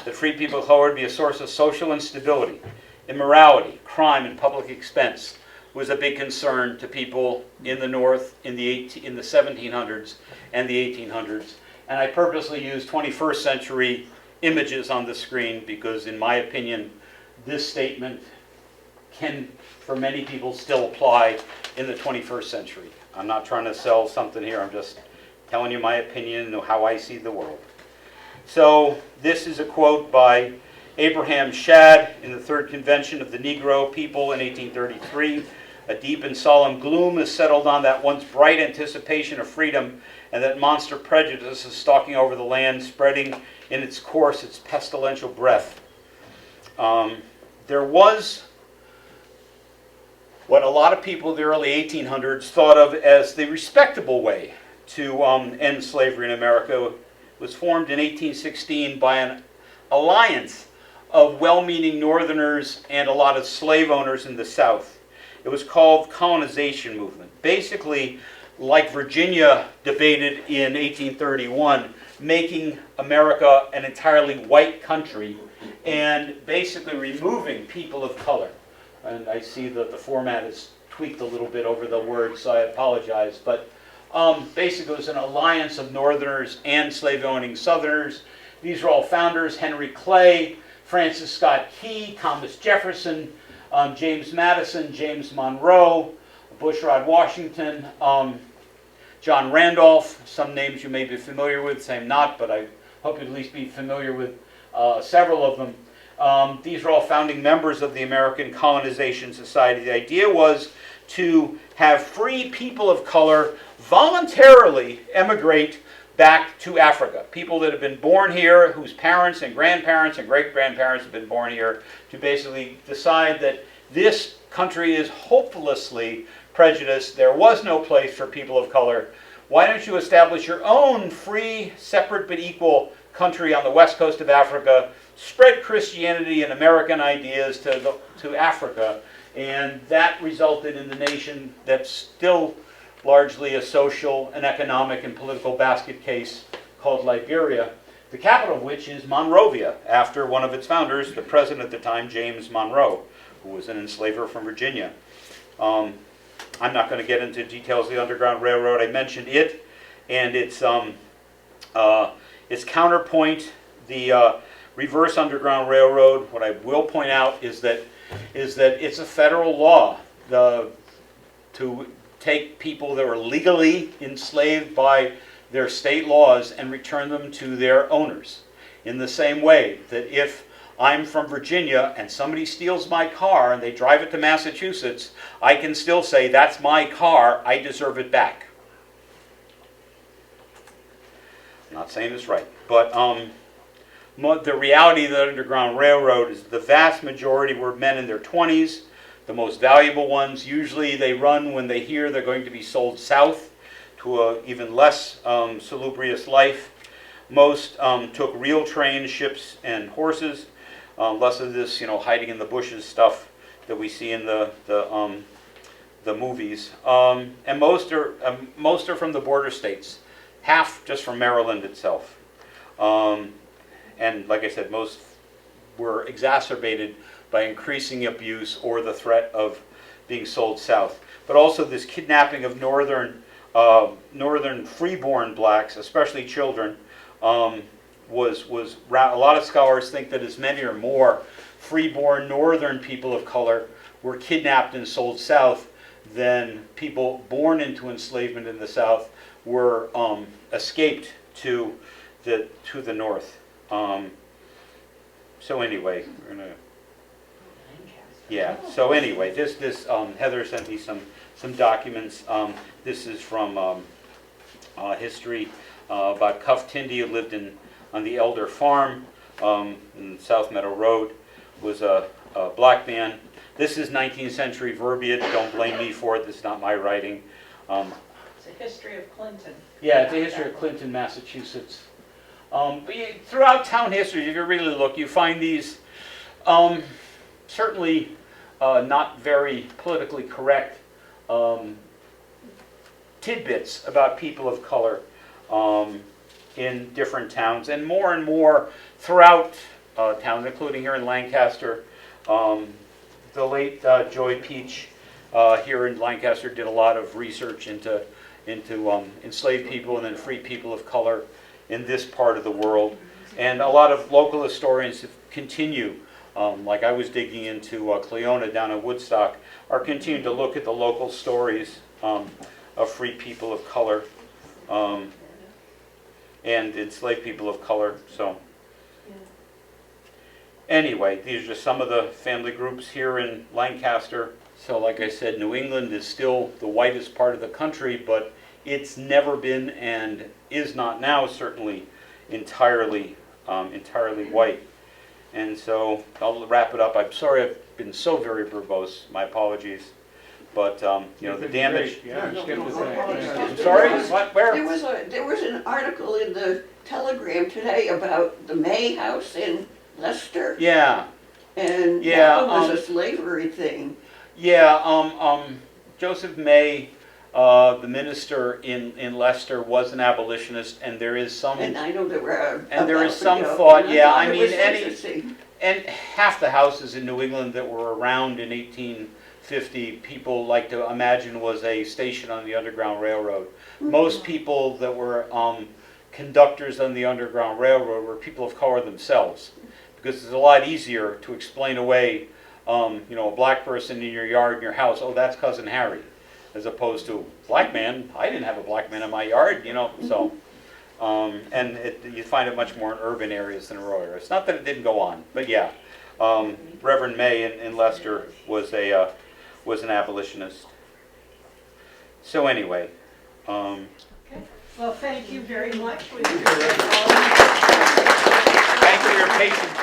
that free people of color would be a source of social instability, immorality, crime, and public expense was a big concern to people in the North in the 1700s and the 1800s. And I purposely used 21st century images on the screen because, in my opinion, this statement can, for many people, still apply in the 21st century. I'm not trying to sell something here. I'm just telling you my opinion and how I see the world. So this is a quote by Abraham Shadd in the Third Convention of the Negro People in 1833. A deep and solemn gloom has settled on that once bright anticipation of freedom, and that monster prejudice is stalking over the land, spreading in its course its pestilential breath. There was what a lot of people in the early 1800s thought of as the respectable way to end slavery in America. It was formed in 1816 by an alliance of well-meaning Northerners and a lot of slave owners in the South. It was called colonization movement. Basically, like Virginia debated in 1831, making America an entirely white country and basically removing people of color. And I see that the format is tweaked a little bit over the words, so I apologize. But basically, it was an alliance of Northerners and slave-owning Southerners. These are all founders: Henry Clay, Francis Scott Key, Thomas Jefferson, James Madison, James Monroe, Bushrod Washington, John Randolph. Some names you may be familiar with, some not, but I hope you'd at least be familiar with several of them. These are all founding members of the American Colonization Society. The idea was to have free people of color voluntarily emigrate back to Africa. People that have been born here, whose parents and grandparents and great-grandparents have been born here, to basically decide that this country is hopelessly prejudiced. There was no place for people of color. Why don't you establish your own free, separate but equal country on the west coast of Africa? spread Christianity and American ideas to Africa, and that resulted in the nation that's still largely a social and economic and political basket case called Liberia, the capital of which is Monrovia, after one of its founders, the president at the time, James Monroe, who was an enslaver from Virginia. I'm not going to get into details of the Underground Railroad. I mentioned it and its counterpoint, the reverse Underground Railroad. What I will point out is that it's a federal law to take people that were legally enslaved by their state laws and return them to their owners. In the same way that if I'm from Virginia and somebody steals my car and they drive it to Massachusetts, I can still say, that's my car, I deserve it back. I'm not saying it's right, but the reality of the Underground Railroad is the vast majority were men in their 20s. The most valuable ones, usually they run when they hear they're going to be sold south to an even less salubrious life. Most took real trains, ships, and horses. Less of this, hiding in the bushes stuff that we see in the movies. And most are from the border states. Half just from Maryland itself. And like I said, most were exacerbated by increasing abuse or the threat of being sold south. But also this kidnapping of northern freeborn blacks, especially children, was a lot of scholars think that as many or more freeborn northern people of color were kidnapped and sold south than people born into enslavement in the south were escaped to the north. So anyway, we're gonna. Yeah. So anyway, this Heather sent me some documents. This is from history about Cuff Tindy, who lived on the Elder Farm in South Meadow Road. Was a black man. This is 19th century verbiage. Don't blame me for it. This is not my writing. It's a history of Clinton. Yeah, it's a history of Clinton, Massachusetts. But throughout town history, if you really look, you find these certainly not very politically correct tidbits about people of color in different towns, and more throughout towns, including here in Lancaster. The late Joy Peach here in Lancaster did a lot of research into enslaved people and then free people of color in this part of the world. And a lot of local historians continue, like I was digging into Cleona down in Woodstock, are continuing to look at the local stories of free people of color and enslaved people of color. So anyway, these are just some of the family groups here in Lancaster. So like I said, New England is still the whitest part of the country, but it's never been and is not now certainly entirely white. And so I'll wrap it up. I'm sorry I've been so very verbose. My apologies. But the damage. Yeah, you skipped a thing. I'm sorry. What? Where? There was an article in the Telegram today about the May House in Leicester. Yeah. And Yeah, that was a slavery thing. Yeah. Joseph May, the minister in Leicester, was an abolitionist, and there is some. And I know there were. And there is some thought. Yeah, I mean, interesting. and half the houses in New England that were around in 1850, people like to imagine was a station on the Underground Railroad. Most people that were conductors on the Underground Railroad were people of color themselves, because it's a lot easier to explain away, a black person in your yard, in your house. Oh, that's Cousin Harry, as opposed to black man. I didn't have a black man in my yard, So, and you find it much more in urban areas than rural areas. Not that it didn't go on, but yeah, Reverend May in Leicester was an abolitionist. So anyway. Well, thank you very much. Thank you for your patience.